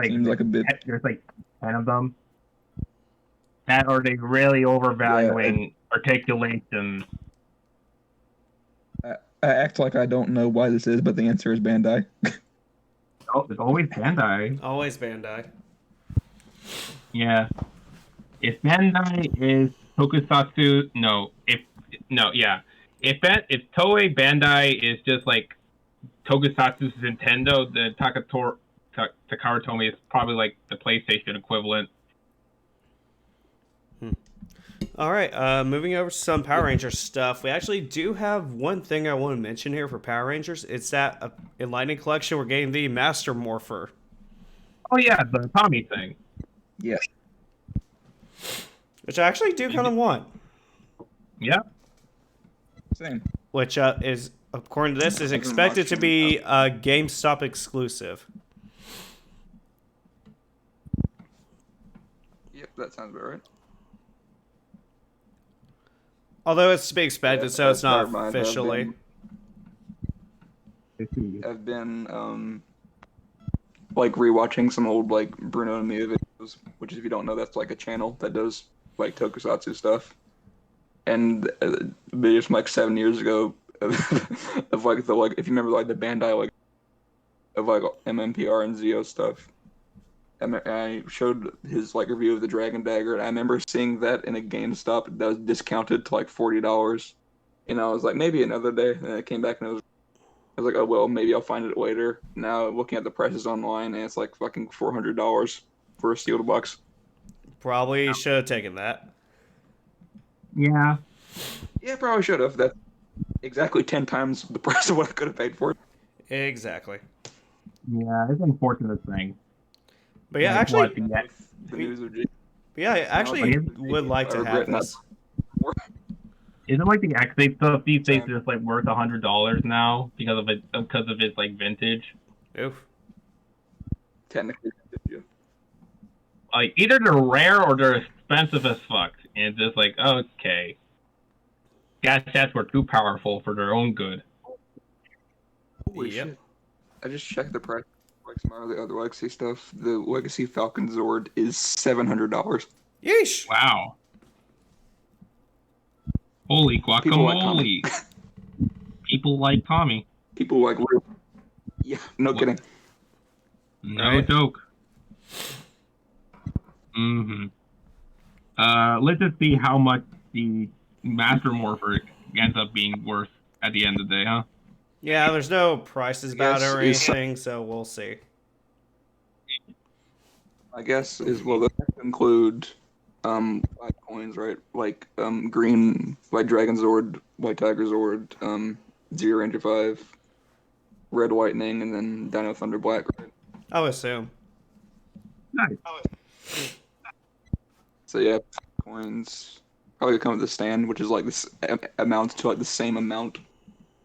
Seems like a bit. there's like 10 of them. That or they really Yeah, overvaluing articulation. I act like I don't know why this is, but the answer is Bandai. Oh, it's always Bandai. Always Bandai. Yeah. If Bandai is Tokusatsu, if Toei Bandai is just like Tokusatsu's Nintendo, then Takara Tomy is probably like the PlayStation equivalent. All right, moving over to some Power Rangers stuff. We actually do have one thing I want to mention here for Power Rangers. It's that in Lightning Collection, we're getting the Master Morpher. Oh yeah, the Tommy thing. Yeah. Which I actually do kind of want. Yeah. Same. Which is, according to this, is expected to be a GameStop exclusive. Yep, that sounds about right. Although it's to be expected, Yeah, so it's not never mind. officially. I've been like rewatching some old like Bruno and Mia videos, which if you don't know, that's like a channel that does like tokusatsu stuff. And videos from like 7 years ago of like the like if you remember like the Bandai like of like MMPR and Zeo stuff. And I showed his like review of the Dragon Dagger, and I remember seeing that in a GameStop that was discounted to like $40. And I was like, maybe another day. And I came back and I was like, oh well, maybe I'll find it later. Now looking at the prices online, and it's like fucking $400 for a sealed box. Probably should have taken that. Yeah. Yeah, probably should have. That's exactly 10 times the price of what I could have paid for it. Exactly. Yeah, it's an unfortunate thing. But yeah, Like, actually, what, yeah. The news of G. yeah, I actually No, would like to have this. Isn't like the X8 stuff these days just like worth $100 now because of its like vintage? Oof. Technically, yeah. Like either they're rare or they're expensive as fuck, and it's just like okay, guys, stats were too powerful for their own good. Holy Yep. shit. I just checked the price. Like some of the other Legacy stuff. The Legacy Falcon Zord is $700. Yeesh. Wow. Holy People like Tommy. guacamole. People like Tommy. People like real. Yeah, no kidding. No Right. joke. Mm-hmm. Let's just see how much the Master Morpher ends up being worth at the end of the day, huh? Yeah, there's no prices about it or Yes, anything, so we'll see. I guess is well, those include white coins, right? Like green White Dragon Zord, White Tiger Zord, Zero Ranger 5, Red Lightning, and then Dino Thunder Black, right? I would assume. Nice. So yeah, coins probably come with the stand, which is like this amounts to like the same amount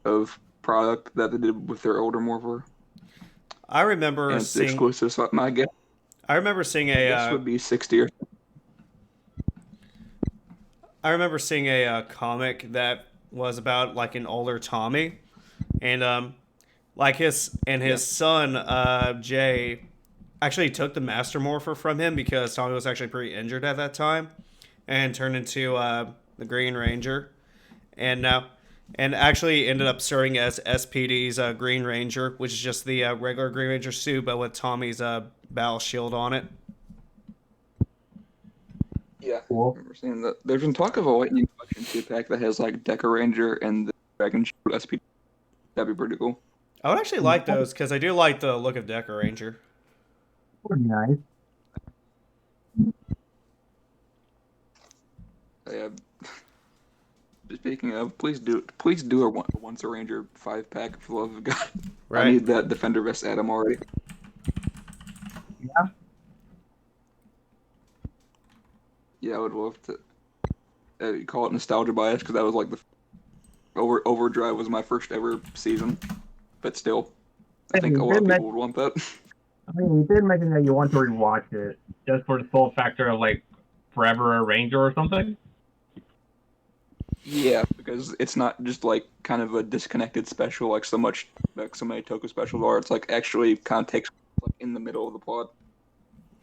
of product that they did with their older Morpher. I remember And it's seeing. exclusive, so my guess I remember seeing would be 60 or I remember seeing a comic that was about like an older Tommy, and like his son Jay actually took the Master Morpher from him because Tommy was actually pretty injured at that time, and turned into the Green Ranger, and actually ended up serving as SPD's Green Ranger, which is just the regular Green Ranger suit, but with Tommy's battle shield on it. Yeah, Cool. I remember seeing that. There's been talk of a Lightning Collection 2-pack that has like Deca Ranger and the Dragon Shield SP. That'd be pretty cool. I would actually like those because I do like the look of Deca Ranger. Pretty nice. Yeah. Speaking of, please do a Once a Ranger 5-pack for the love of God. Right. I need that Defender Vest Atom already. Yeah. Yeah, I would love to. You call it nostalgia bias because that was like the Overdrive was my first ever season, but still, I think a lot of people would want that. I mean, you did mention that you want to rewatch it just for the sole factor of like Forever a Ranger or something. Yeah, because it's not just like kind of a disconnected special like so many Toku specials are. It's like actually kind of takes like in the middle of the plot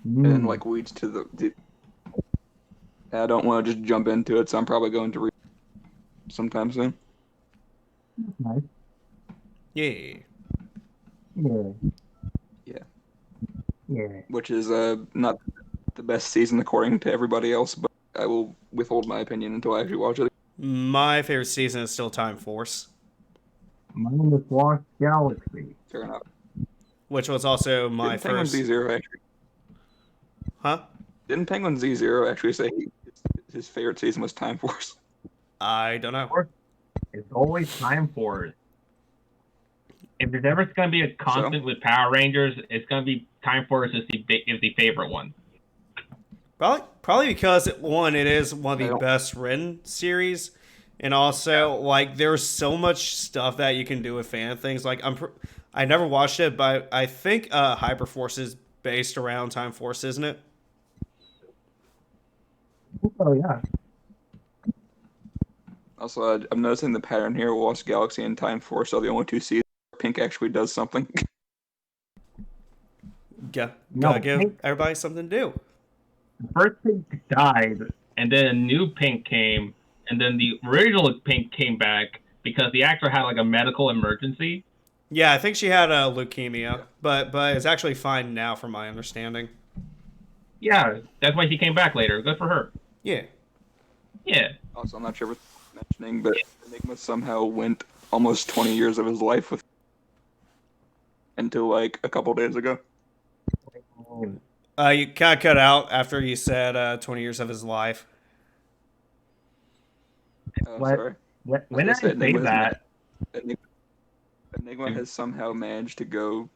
and then like leads to the. I don't want to just jump into it, so I'm probably going to read sometime soon. Nice. Yeah. Yeah. Yeah. Yeah. Which is not the best season according to everybody else, but I will withhold my opinion until I actually watch it. My favorite season is still Time Force, Mine is Lost Galaxy. Fair enough. which was also my Didn't Penguin first. Z0 actually? Huh? Didn't Penguin Z0 actually say his favorite season was Time Force? I don't know. It's always Time Force. If there's ever going to be a constant with Power Rangers, it's going to be Time Force is the favorite one. Probably because it is one of the best written series, and also like there's so much stuff that you can do with fan things. Like I never watched it, but I think Hyperforce is based around Time Force, isn't it? Oh yeah. Also, I'm noticing the pattern here. Lost Galaxy and Time Force are the only two seasons where Pink actually does something. Yeah, gotta give everybody something to do. The first Pink died, and then a new Pink came, and then the original Pink came back because the actor had like a medical emergency. Yeah, I think she had leukemia, but it's actually fine now, from my understanding. Yeah, that's why she came back later. Good for her. Yeah. Yeah. Also, I'm not sure what mentioning, but Enigma somehow went almost 20 years of his life with until like a couple days ago. You kind of cut out after you said 20 years of his life. Sorry. When did I say that? Enigma has somehow managed to go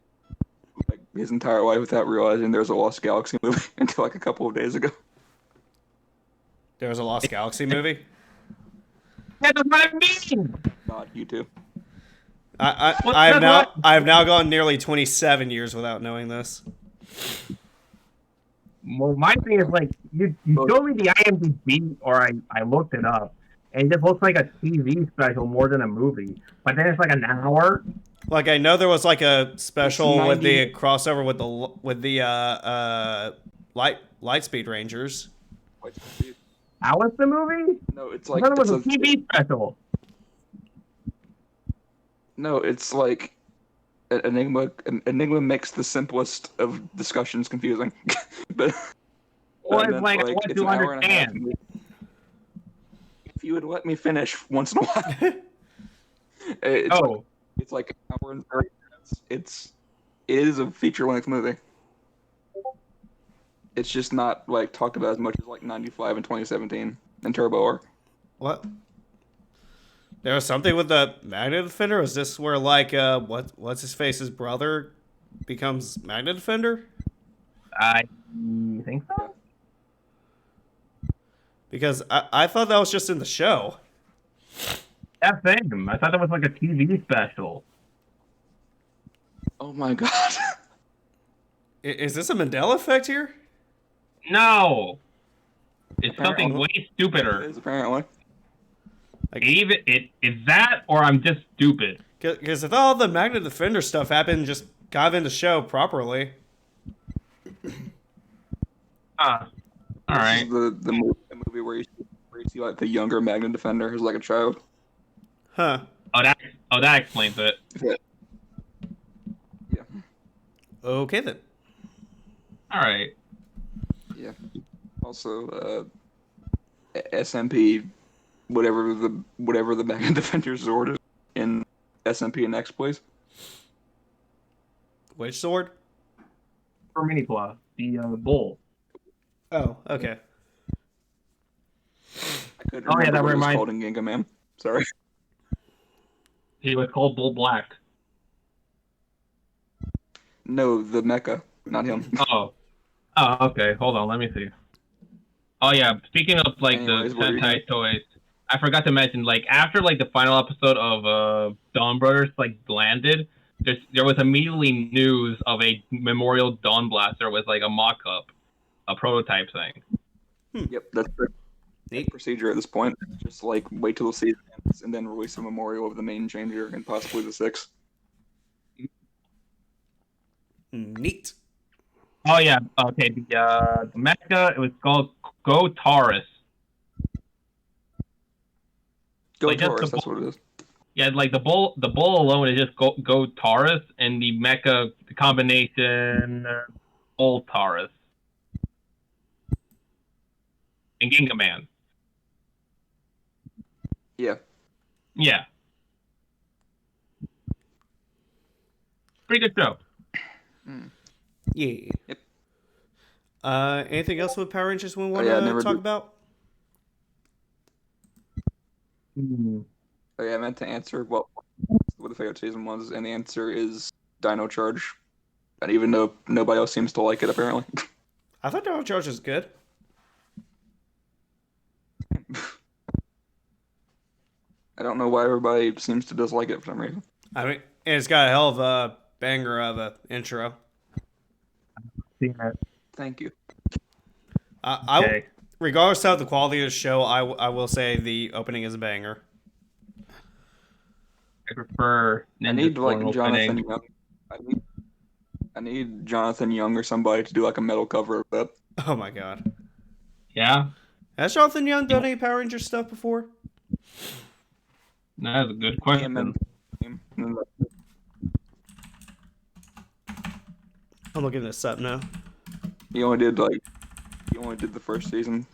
like his entire life without realizing there's a Lost Galaxy movie until like a couple of days ago. There was a Lost Galaxy movie? That's what I mean! God, you too. I've now gone nearly 27 years without knowing this. Well, my thing is like you showed me the IMDb, or I looked it up, and it just looks like a TV special more than a movie. But then it's like an hour. Like I know there was like a special with the crossover with the Lightspeed Rangers. That was the movie? No, it's like I thought it was a TV special. No, it's like Enigma makes the simplest of discussions confusing. But well, it's like I want to understand. If you would let me finish once in a while. It's like an hour and 30 minutes. It is a feature-length movie. It's just not like talked about as much as like 95 and 2017 and Turbo are. What? There was something with the Magnet Defender? Was this where like what's his face's brother becomes Magnet Defender? I think so. Because I thought that was just in the show. That's him. I thought that was like a TV special. Oh my god. Is this a Mandela effect here? No. It's something way stupider. It is, apparently. Like it's that, or I'm just stupid. Because I thought all the Magnet Defender stuff happened just got in the show properly. All This right. is the movie where you see like the younger Magna Defender who's like a child. Huh. That explains it. Yeah. Yeah. Okay then. All right. Yeah. Also, SMP, whatever the Magna Defender Zord is in SMP and X, please. Which sword? For Minipla, the bull. Oh, okay. I couldn't Oh, yeah, remember that what it was reminds- called in Ginga Man. Sorry. He was called Bull Black. No, the mecha, not him. Oh. Oh, okay. Hold on. Let me see. Oh yeah. Speaking of like Anyways, the what were you Sentai toys, I forgot to mention like after like the final episode of Dawn Brothers like landed, there was immediately news of a Memorial Dawn Blaster with like a mock-up, a prototype thing. Yep, that's the Neat. procedure at this point. Just like wait till the season ends and then release a memorial of the main changer and possibly the 6. Neat. Oh yeah. Okay. The mecha, it was called Go Taurus. Go Like, just Taurus, the that's what it is. Yeah, like the bull alone is just Go Taurus, and the mecha combination Bull Taurus and Ginga Man. Yeah. Yeah, pretty good show. Yeah. Yep. Anything else with Power Rangers we want yeah, I to never talk did. about? Oh, yeah, I meant to answer what the favorite season was, and the answer is Dino Charge. And even though nobody else seems to like it, apparently. I thought Dino Charge was good. I don't know why everybody seems to dislike it for some reason. I mean, it's got a hell of a banger of a intro. Thank you. Okay. Regardless of the quality of the show, I will say the opening is a banger. I prefer I need Ninja like Storm Jonathan opening. Young. I need Jonathan Young or somebody to do like a metal cover of that. Oh my god. Yeah, Has Jonathan Young done any Power Rangers stuff before? that's a good Him question. and- I'm looking this up now. He only did the first season.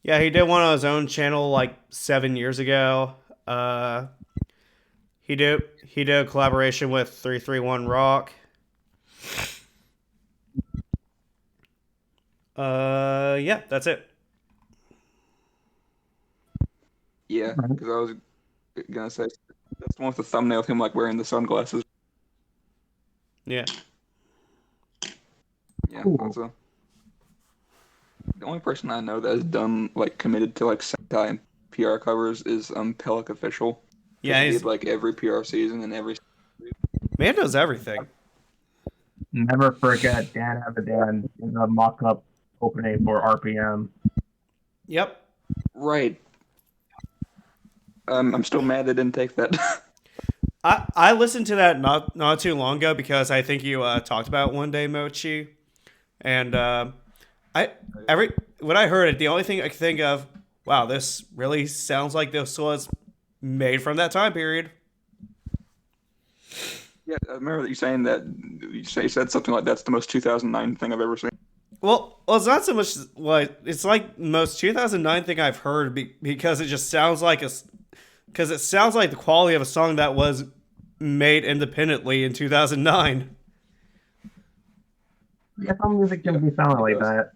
Yeah, he did one on his own channel like 7 years ago. He did a collaboration with 331 Rock. Yeah, that's it. Yeah, because I was gonna say that's the one with the thumbnail of him like wearing the sunglasses. Yeah. Yeah, Cool. also the only person I know that has done like committed to like Sentai and PR covers is Pellic Official. Yeah, he he's, did like every PR season and every. man does everything. Never forget Dan Avidan in the mock-up opening for RPM. Yep. Right. I'm still mad they didn't take that. I listened to that not too long ago because I think you talked about it one day, Mochi, and when I heard it, the only thing I could think of, wow, this really sounds like this was made from that time period. Yeah, I remember you saying that. You said something like that's the most 2009 thing I've ever seen. Well, it's not so much what it's like the most 2009 thing I've heard because it just sounds like because it sounds like the quality of a song that was made independently in 2009. Yeah, some music can be sounding like that.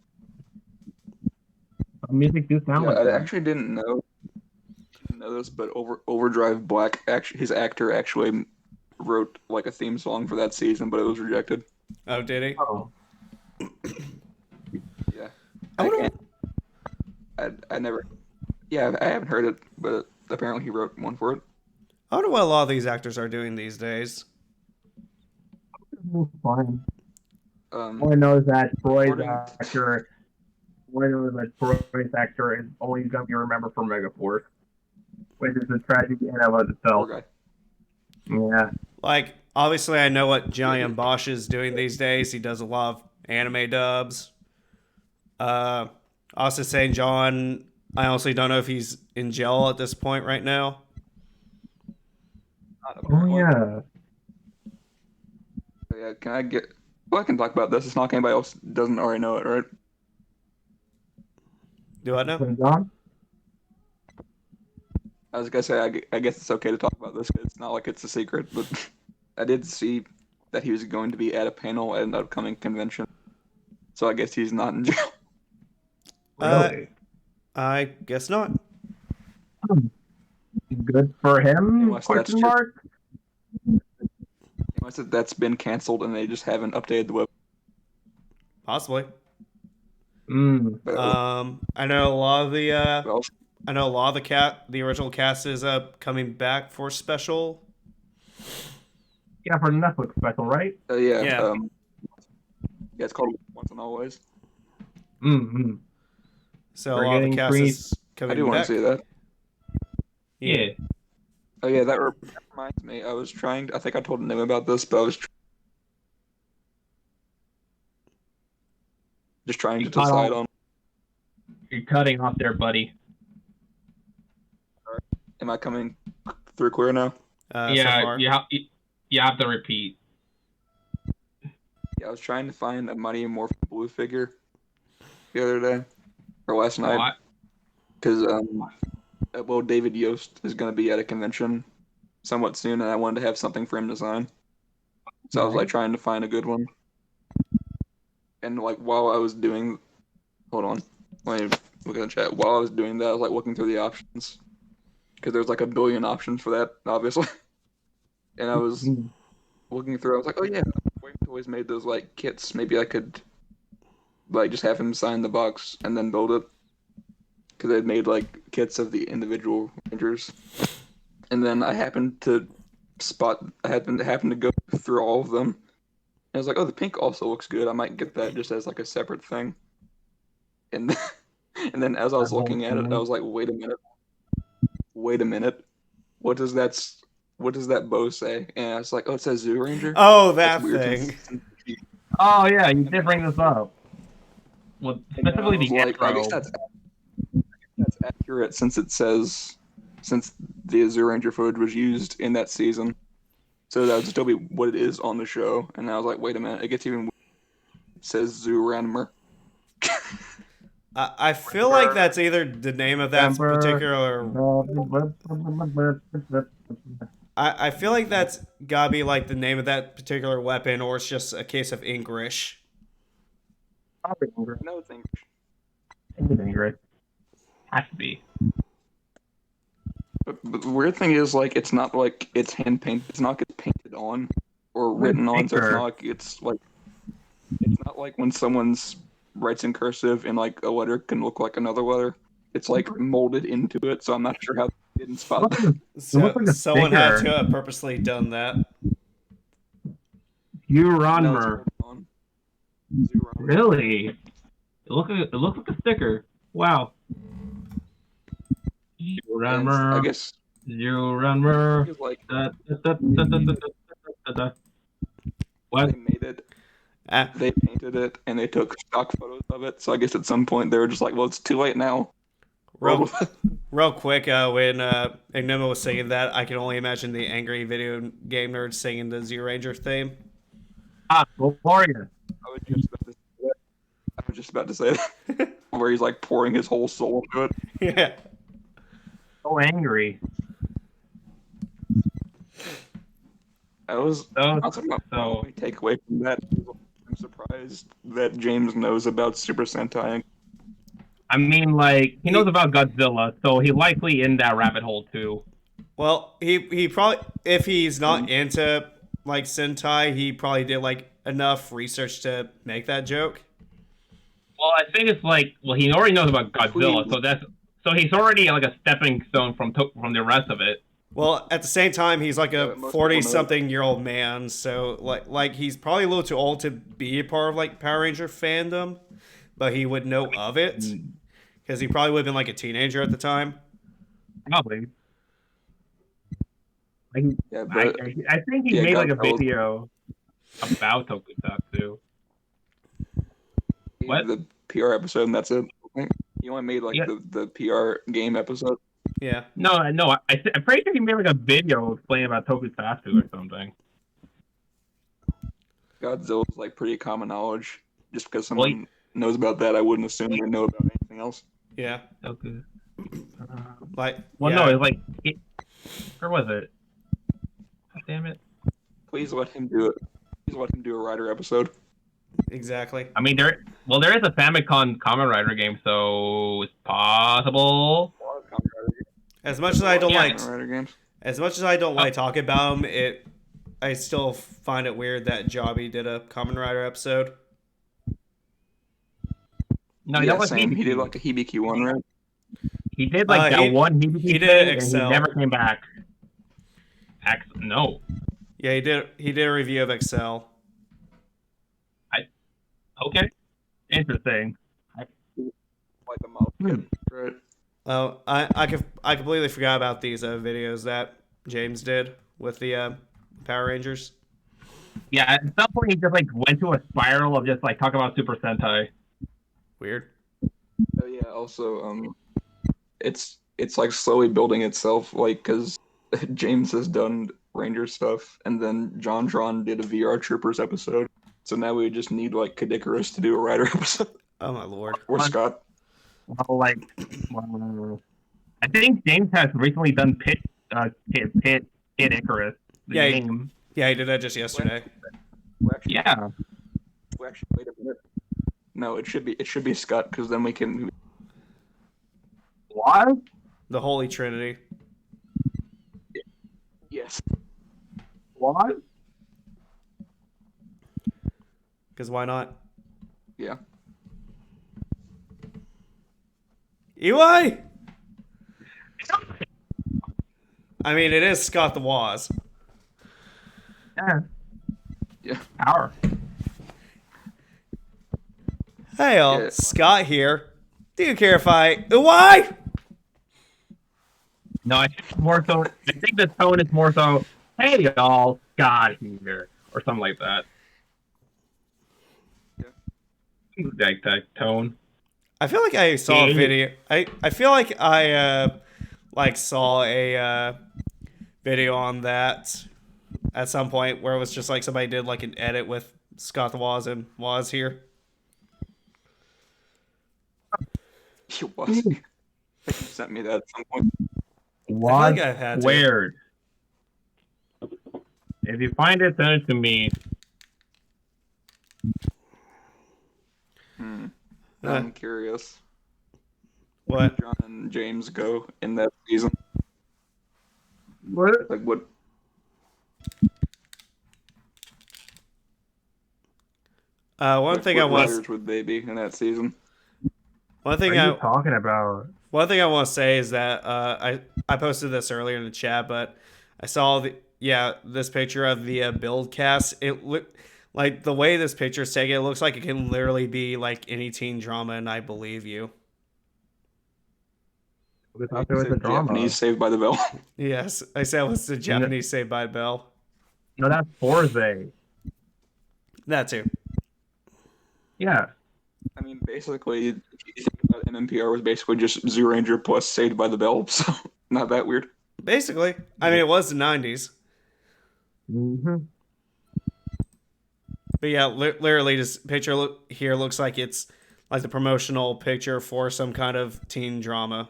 Some music do sound Yeah, like I that. actually didn't know this, but Overdrive Black, his actor actually wrote like a theme song for that season, but it was rejected. Oh, did he? Oh. Yeah, I I never. Yeah, I haven't heard it, but apparently he wrote one for it. wonder what a lot of these actors are doing these days. Fine. Um, All I know is that Troy's according- actor. All I know is that Troy's actor is only going to be remembered for Megaforce, which is a tragedy in and of poor itself. guy. Yeah. Like obviously I know what Giant Bosch is doing these days. He does a lot of anime dubs. Also St. John, I honestly don't know if he's in jail at this point right now. Not Oh apparently. yeah. Yeah, can I get? Well, I can talk about this. It's not like anybody else doesn't already know it, right? Do I know? John? I was gonna say, I guess it's okay to talk about this 'cause it's not like it's a secret, but I did see that he was going to be at a panel at an upcoming convention. So I guess he's not in jail. Really? I guess not. Good for him? Unless that's Question true. mark. Unless that's been canceled and they just haven't updated the web. Possibly. Mm. But, I know a lot of the well, I know a lot of the original cast is coming back for special. Yeah, for the Netflix special, right? yeah, Yeah. Yeah, it's called Once and Always. Mm-hmm. So We're a lot of the getting cast three- is coming I do want back. to see that. Yeah. Oh yeah, that reminds me. I was trying. I think I told Nim about this, but I was just trying to You caught decide on. on. You're cutting off there, buddy. Am I coming through clear now? So Yeah, far. you have to repeat. Yeah, I was trying to find a Mighty Morphin Blue figure the other day or last night What? because well, David Yost is going to be at a convention somewhat soon, and I wanted to have something for him to sign. So I was like trying to find a good one, and like while I was doing, hold on, let me look at the chat. While I was doing that, I was like looking through the options because there's like a billion options for that, obviously. And I was looking through. I was like, oh yeah, Wayne Toys made those like kits. Maybe I could like just have him sign the box and then build it because they'd made like kits of the individual rangers. And then I happened to to go through all of them. And I was like, oh, the pink also looks good. I might get that just as like a separate thing. And and then as I was looking at it, I was like, wait a minute, what does that bow say? And I was like, oh, it says Zoo Ranger. Oh, that That's weird thing. Oh yeah, you did bring this up. Well, And I specifically was the like, I guess intro. that's accurate since the Zoo Ranger footage was used in that season. So that would still be what it is on the show. And I was like, wait a minute, it gets even. It says Zoo Ranmer. I feel like that's either the name of that particular. I feel like that's gotta be like the name of that particular weapon, or it's just a case of English. No, it's English. English. Has to be. But the weird thing is, like, it's not like it's hand painted. It's not like it's painted on or written on. So it's not like it's not like when someone's writes in cursive and like a letter can look like another letter. It's like molded into it. So I'm not sure how they didn't spot that. So like a someone had sticker. to have purposely done that. You No, it's Ranmer. on. Zoo Ranmer. Really? It looks like a sticker. Wow. You And Ranmer. I guess You Ranmer. it's like What? they made it. Ah, They painted it and they took stock photos of it. So I guess at some point they were just like, well, it's too late now. real quick, when Enigma was singing that, I can only imagine the angry video game nerds singing the Zoo Ranger theme. Ah, Gloria. I was just about to say that. Where he's like pouring his whole soul into it. Yeah. So angry. I was So, that's my so only takeaway from that. I'm surprised that James knows about Super Sentai. I mean, like, he knows about Godzilla, so he likely in that rabbit hole too. Well, he probably, if he's not into like Sentai, he probably did like enough research to make that joke. Well, I think it's like, well, he already knows about Godzilla, so he's already like a stepping stone from the rest of it. Well, at the same time, he's like a Most 40-something-year-old man, so like he's probably a little too old to be a part of like Power Ranger fandom, but he would know of it because he probably would have been like a teenager at the time. Probably. Like, Yeah, but I think he yeah, made like a Godzilla's video about Tokusatsu. What? the PR episode, and that's it. I think he only made like Yeah. the PR game episode. Yeah. No, no. I'm pretty sure he made like a video explaining about Tokusatsu or something. Godzilla's like pretty common knowledge. Just because Well, someone knows about that, I wouldn't assume they know about anything else. Yeah. Toku. Like. Well, yeah. no, it's like, where was it? God damn it! Please let him do it. Please let him do a Rider episode. Exactly. I mean, there is a Famicom Kamen Rider game, so it's possible. As much as I don't Yeah. like, Rider games. as much as I don't like talking about him, I still find it weird that Jobby did a Kamen Rider episode. No, Yeah, that was same. He did Hibiki. like a Hibiki one, right? He did like that one Hibiki he did thing, and Excel. he never came back. No. Yeah, he did. He did a review of Excel. Okay. Interesting. Like the model kid, right? Oh, I completely forgot about these videos that James did with the Power Rangers. Yeah, at some point he just like went to a spiral of just like talking about Super Sentai. Weird. Oh yeah. Also, it's like slowly building itself, like because James has done Ranger stuff, and then JonTron did a VR Troopers episode. So now we just need like Kadikarus to do a Rider episode, Oh my lord. or Scott. Well, like, I think James has recently done Pit Icarus. The Yeah, game. Yeah, he did that just yesterday. Yeah. Wait a minute. No, it should be Scott, because then we can. What? The Holy Trinity. Yes. What? Because why not? Yeah. EY? I mean, it is Scott the Woz. Yeah. Yeah. Power. Hey, all. Yeah. Scott here. Do you care if I... Why? No, I think more so. I think the tone is more so. Hey, y'all, Scott here, or something like that. Yeah. Like that tone. I feel like I saw a video. I feel like I saw a video on that at some point where it was just like somebody did like an edit with Scott the Woz and Woz here. He was. I think you sent me that at some point. What? I feel like I've had to. Weird. If you find it, send it to me. I'm curious. What? John and James go in that season. What? Like what? One thing I what want. writers would they be in that season? One What thing are you talking about? One thing I want to say is that I posted this earlier in the chat, but I saw this picture of the build cast. It looked like the way this picture is taken. It looks like it can literally be like any teen drama, and I believe you. We thought there was a drama. Japanese Saved by the Bell. Yes, I said what's the Japanese Saved by the Bell. No, that's Forze. That too. Yeah. I mean, basically, if you think about MMPR was basically just Zoo Ranger plus Saved by the Bell, so not that weird. Basically, I mean it was the '90s, Mm-hmm. but yeah, literally this picture here looks like it's like the promotional picture for some kind of teen drama.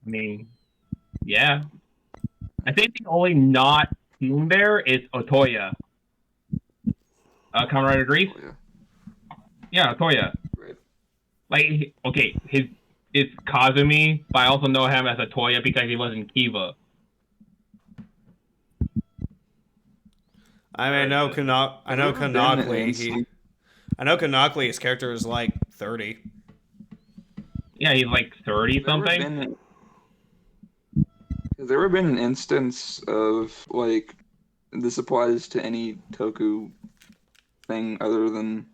I mean, yeah. I think the only not team there is Otoya. Kamen Rider Grease? Oh, yeah. Yeah, Otoya. Right. Like, okay, it's Kazumi, but I also know him as Otoya because he was in Kiva. I mean, I know Konakli. I know Konakli. His character is like 30. Yeah, he's like 30 something. Has there ever been an instance of, like, this applies to any Toku thing other than,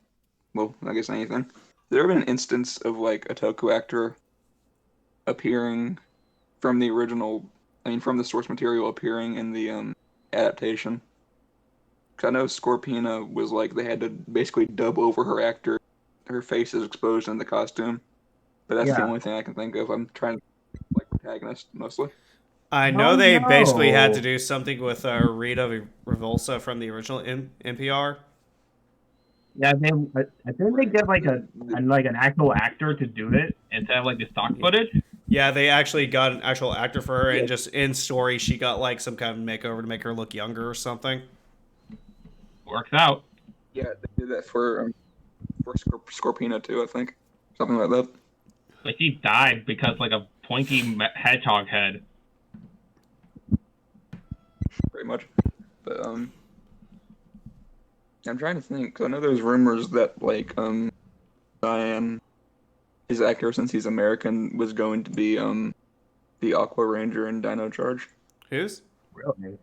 well, I guess anything. Has there ever been an instance of, like, a Toku actor appearing from the original I mean, from the source material appearing in the adaptation. Because I know Scorpina was like they had to basically dub over her actor. Her face is exposed in the costume, but that's the Yeah. only thing I can think of. I'm trying to like protagonist mostly. I know Oh, they basically had to no. do something with Rita Revulsa from the original NPR. Yeah, I think they Right. get like like an actual actor to do it instead of like the stock Yeah. footage. Yeah, they actually got an actual actor for her, Yeah. and just in story, she got like some kind of makeover to make her look younger or something. Works out. Yeah, they did that for Scorpina too. I think something like that. But she died because like a pointy hedgehog head. Pretty much. But I'm trying to think. 'Cause I know there's rumors that like Diane, his actor since he's American, was going to be the Aqua Ranger in Dino Charge. Who's Really?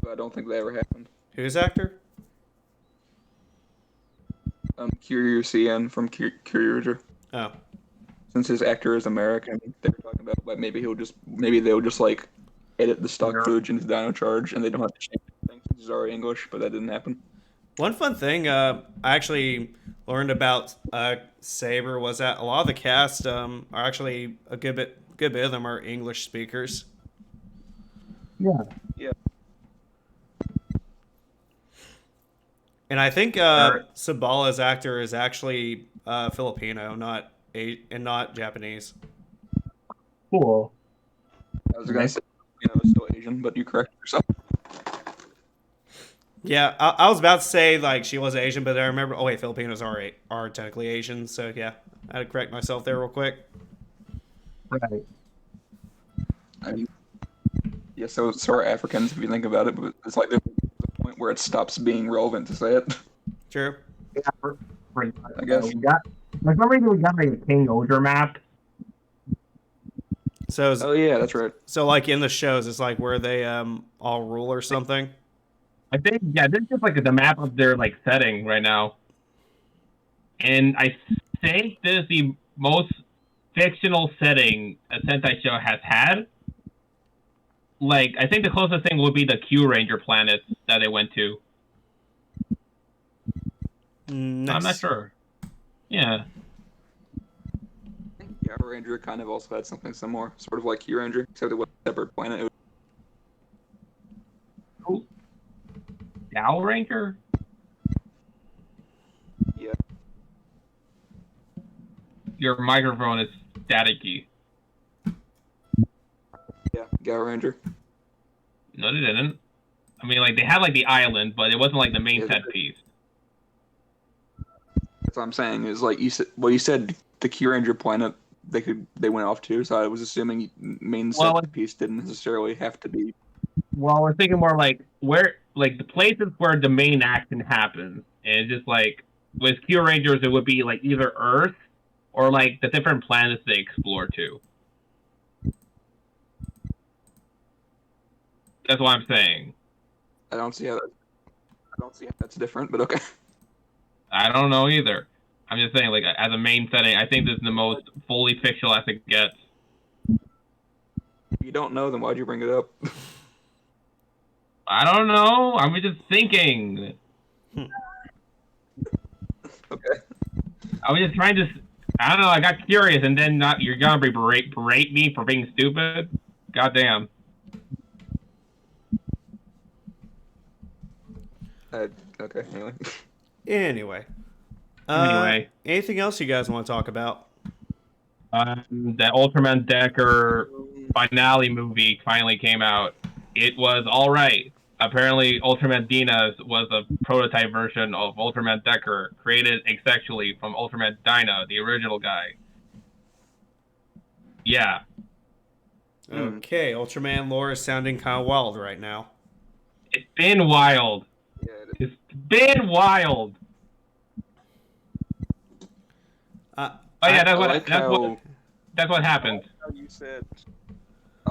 But I don't think that ever happened. who's actor? Kiryu CN from Kyryuger. Oh, Since his actor is American, they were talking about like maybe they'll just like edit the stock Yeah. footage into Dino Charge and they don't have to change anything since he's already English, but that didn't happen. one fun thing I actually learned about Saber was that a lot of the cast are actually a good bit of them are English speakers. Yeah. Yeah. And I think Sure. Sabala's actor is actually Filipino, not Japanese. Cool. I was gonna say it's still Asian, but you corrected yourself. Yeah, I was about to say like she was Asian, but I remember. Oh wait, Filipinos are technically Asian, so yeah, I had to correct myself there real quick. Right. I mean, yeah, so are Africans if you think about it, but it's like the point where it stops being relevant to say it. True. Yeah, I guess. we got for some reason we got like a king-ohger map. So Oh yeah, that's right. so like in the shows, it's like where they all rule or something. I think this is just like the map of their like setting right now. And I think this is the most fictional setting a Sentai show has had. Like, I think the closest thing would be the Q Ranger planets that they went to. Nice. I'm not sure. Yeah. I think Power Ranger kind of also had something similar, sort of like Q Ranger, except it was a separate planet. It was... Who? Dow Ranger? Yeah. Your microphone is staticky. Yeah, Power Ranger. No, they didn't. I mean, like, they had, like, the island, but it wasn't, like, the main Yeah, set piece. That's what I'm saying is like you said the Q Ranger planet they went off to, so I was assuming main set piece didn't necessarily have to be. Well, I was thinking more like where, like the places where the main action happens, and just like with Q Rangers, it would be like either Earth or like the different planets they explore too. That's what I'm saying. I don't see how that's different, but okay. I don't know either. I'm just saying, like as a main setting, I think this is the most fully fictional as it gets. If you don't know, then why'd you bring it up? I don't know. I'm just thinking. Okay. I was just trying to. I don't know. I got curious, and then you're gonna berate me for being stupid. Goddamn. Okay. Anyway. Anyway. Anyway. Anything else you guys want to talk about? The Ultraman Decker finale movie finally came out. It was all right. Apparently, Ultraman Dinas was a prototype version of Ultraman Decker, created asexually from Ultraman Dyna, the original guy. Yeah. Okay, Ultraman lore is sounding kind of wild right now. It's been wild. Yeah, It's been wild. That's what happened. I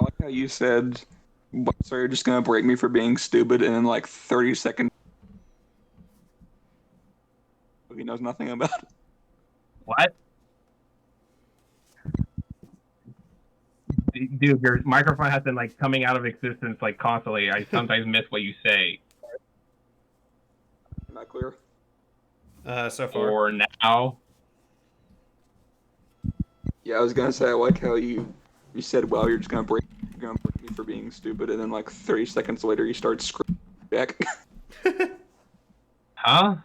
like how you said, so you're just gonna break me for being stupid, and in like 30 seconds, he knows nothing about it. What? Dude, your microphone has been like coming out of existence like constantly. I sometimes miss what you say. Not clear. So far. Or now. Yeah, I was gonna say I like how you said, "Well, you're gonna break me for being stupid," and then like 30 seconds later you start screaming back. Huh?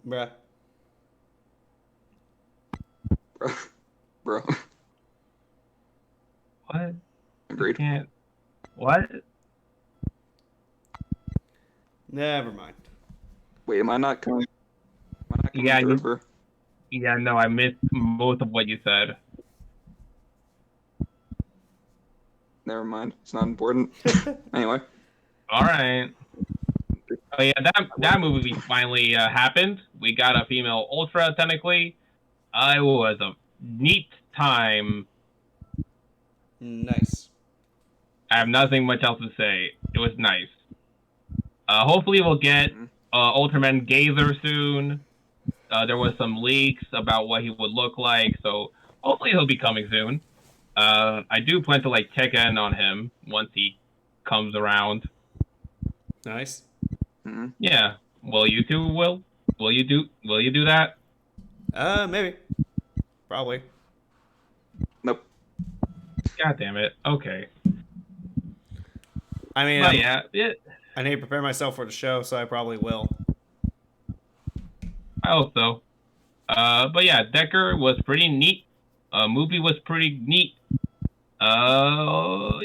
Bruh. Bro. What? Agreed. Can't. What? Never mind. Wait, am I not coming? Yeah, through, or- Yeah, no, I missed most of what you said. Never mind. It's not important. Anyway. All right. Oh yeah, that movie finally happened. We got a female Ultra technically. It was a neat time. Nice. I have nothing much else to say. It was nice. Hopefully we'll get Ultraman Gazer soon. There was some leaks about what he would look like, so hopefully he'll be coming soon. I do plan to like check in on him once he comes around. Nice. Mm-hmm. Yeah. Will you two will? Will you do that? Maybe. Probably. Nope. God damn it. Okay. I mean, But yeah, I need to prepare myself for the show, so I probably will. I hope so. But yeah, Decker was pretty neat. Movie was pretty neat. Yeah.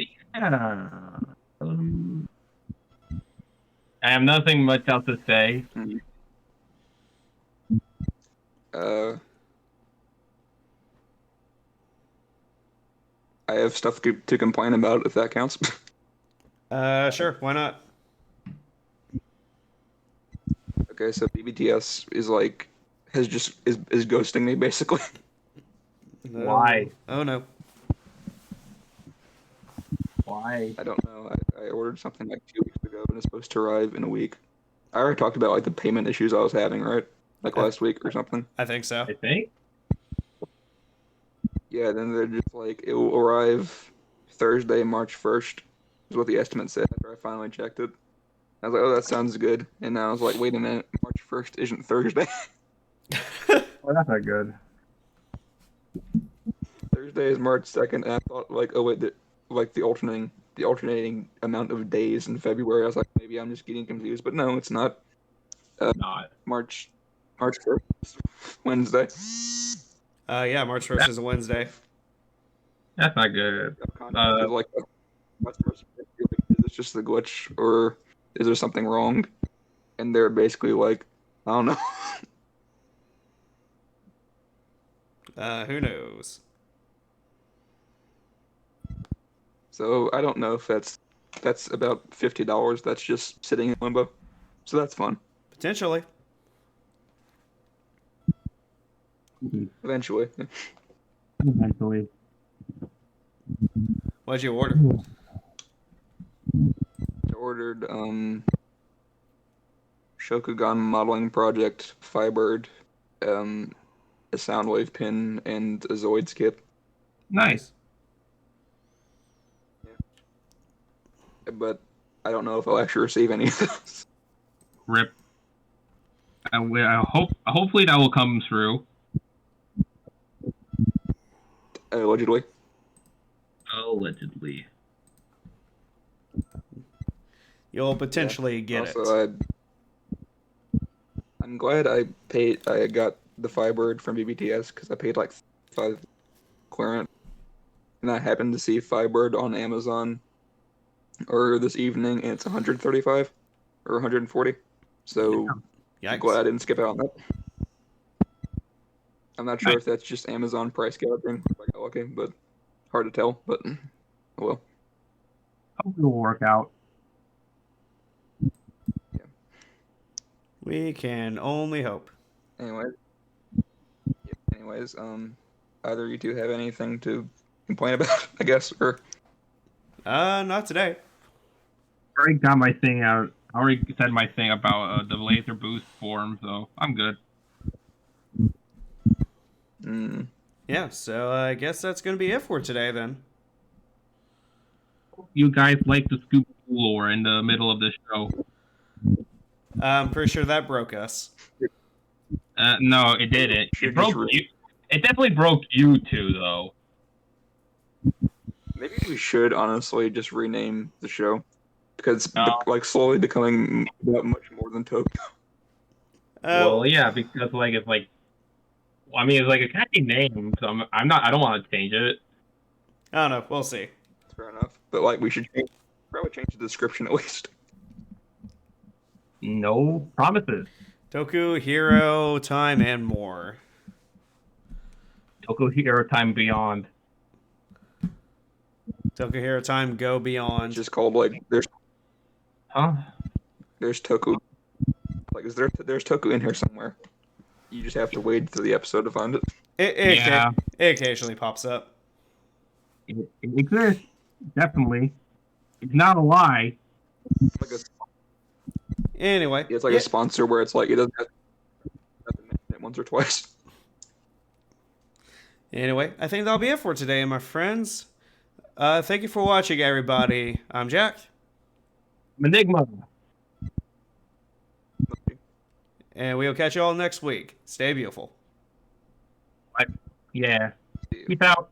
I have nothing much else to say. Mm-hmm. I have stuff to complain about if that counts. Sure. Why not? Okay, so BBTS is like is ghosting me basically. Why? Oh no. Why? I don't know. I ordered something like 2 weeks ago and it's supposed to arrive in a week. I already talked about like the payment issues I was having, right? Like last week or something. I think so. I think. Yeah, then they're just like it will arrive Thursday, March 1st, is what the estimate said after I finally checked it. I was like, oh, that sounds good. And now I was like, wait a minute, March 1st isn't Thursday. Well, that's not good. Thursday is March 2nd, and I thought like, oh wait, like the alternating amount of days in February. I was like, maybe I'm just getting confused, but no, it's not. Not. March 1st, Wednesday. Yeah, March 1st is a Wednesday. That's not good. Like customers feel like, is this just the glitch or is there something wrong? And they're basically like, I don't know. Who knows? So I don't know if that's about $50 that's just sitting in limbo. So that's fun. Potentially. Eventually. Eventually. What'd you order? I ordered Shokugan modeling project, Firebird, a Soundwave pin, and a Zoids kit. Nice. But I don't know if I'll actually receive any of those. Rip. Hopefully that will come through. Allegedly. Allegedly. You'll potentially get it. I'm glad I got the Firebird from BBTS because I paid like $5 clearance, and I happened to see Firebird on Amazon earlier this evening, and it's 135 or 140. So I'm glad I didn't skip out on that. I'm not sure if that's just Amazon price gouging, if I got lucky, but hard to tell. But oh well. Hope it will work out. Yeah. We can only hope. Anyways, either you two have anything to complain about, I guess, or Not today. I already got my thing out. I already said my thing about the laser boost form, so I'm good. Yeah, so I guess that's going to be it for today then. You guys like the Scooby lore in the middle of the show. I'm pretty sure that broke us. No, it didn't. Should just You. It definitely broke you two, though. maybe we should honestly just rename the show because it's No. like slowly becoming much more than Toku. Well, yeah, because like it's like, I mean, it's like a catchy name, so I'm not. I don't want to change it. I don't know. We'll see. Fair enough, but like we should probably change the description at least. No promises. Toku, Hero, Time, and more. Toku Hero Time Beyond. Toku, Hero, Time, Go Beyond. Just called like Huh? there's Toku. Like there's Toku in here somewhere. You just have to wait through the episode to find it. It occasionally pops up. It exists. Definitely. It's not a lie. Like Anyway. it's like a sponsor where it's like it doesn't have to mention it once or twice. Anyway, I think that'll be it for today, my friends. Thank you for watching, everybody. I'm Jack. Enigma. And we'll catch you all next week. Stay beautiful. Yeah. Peace out.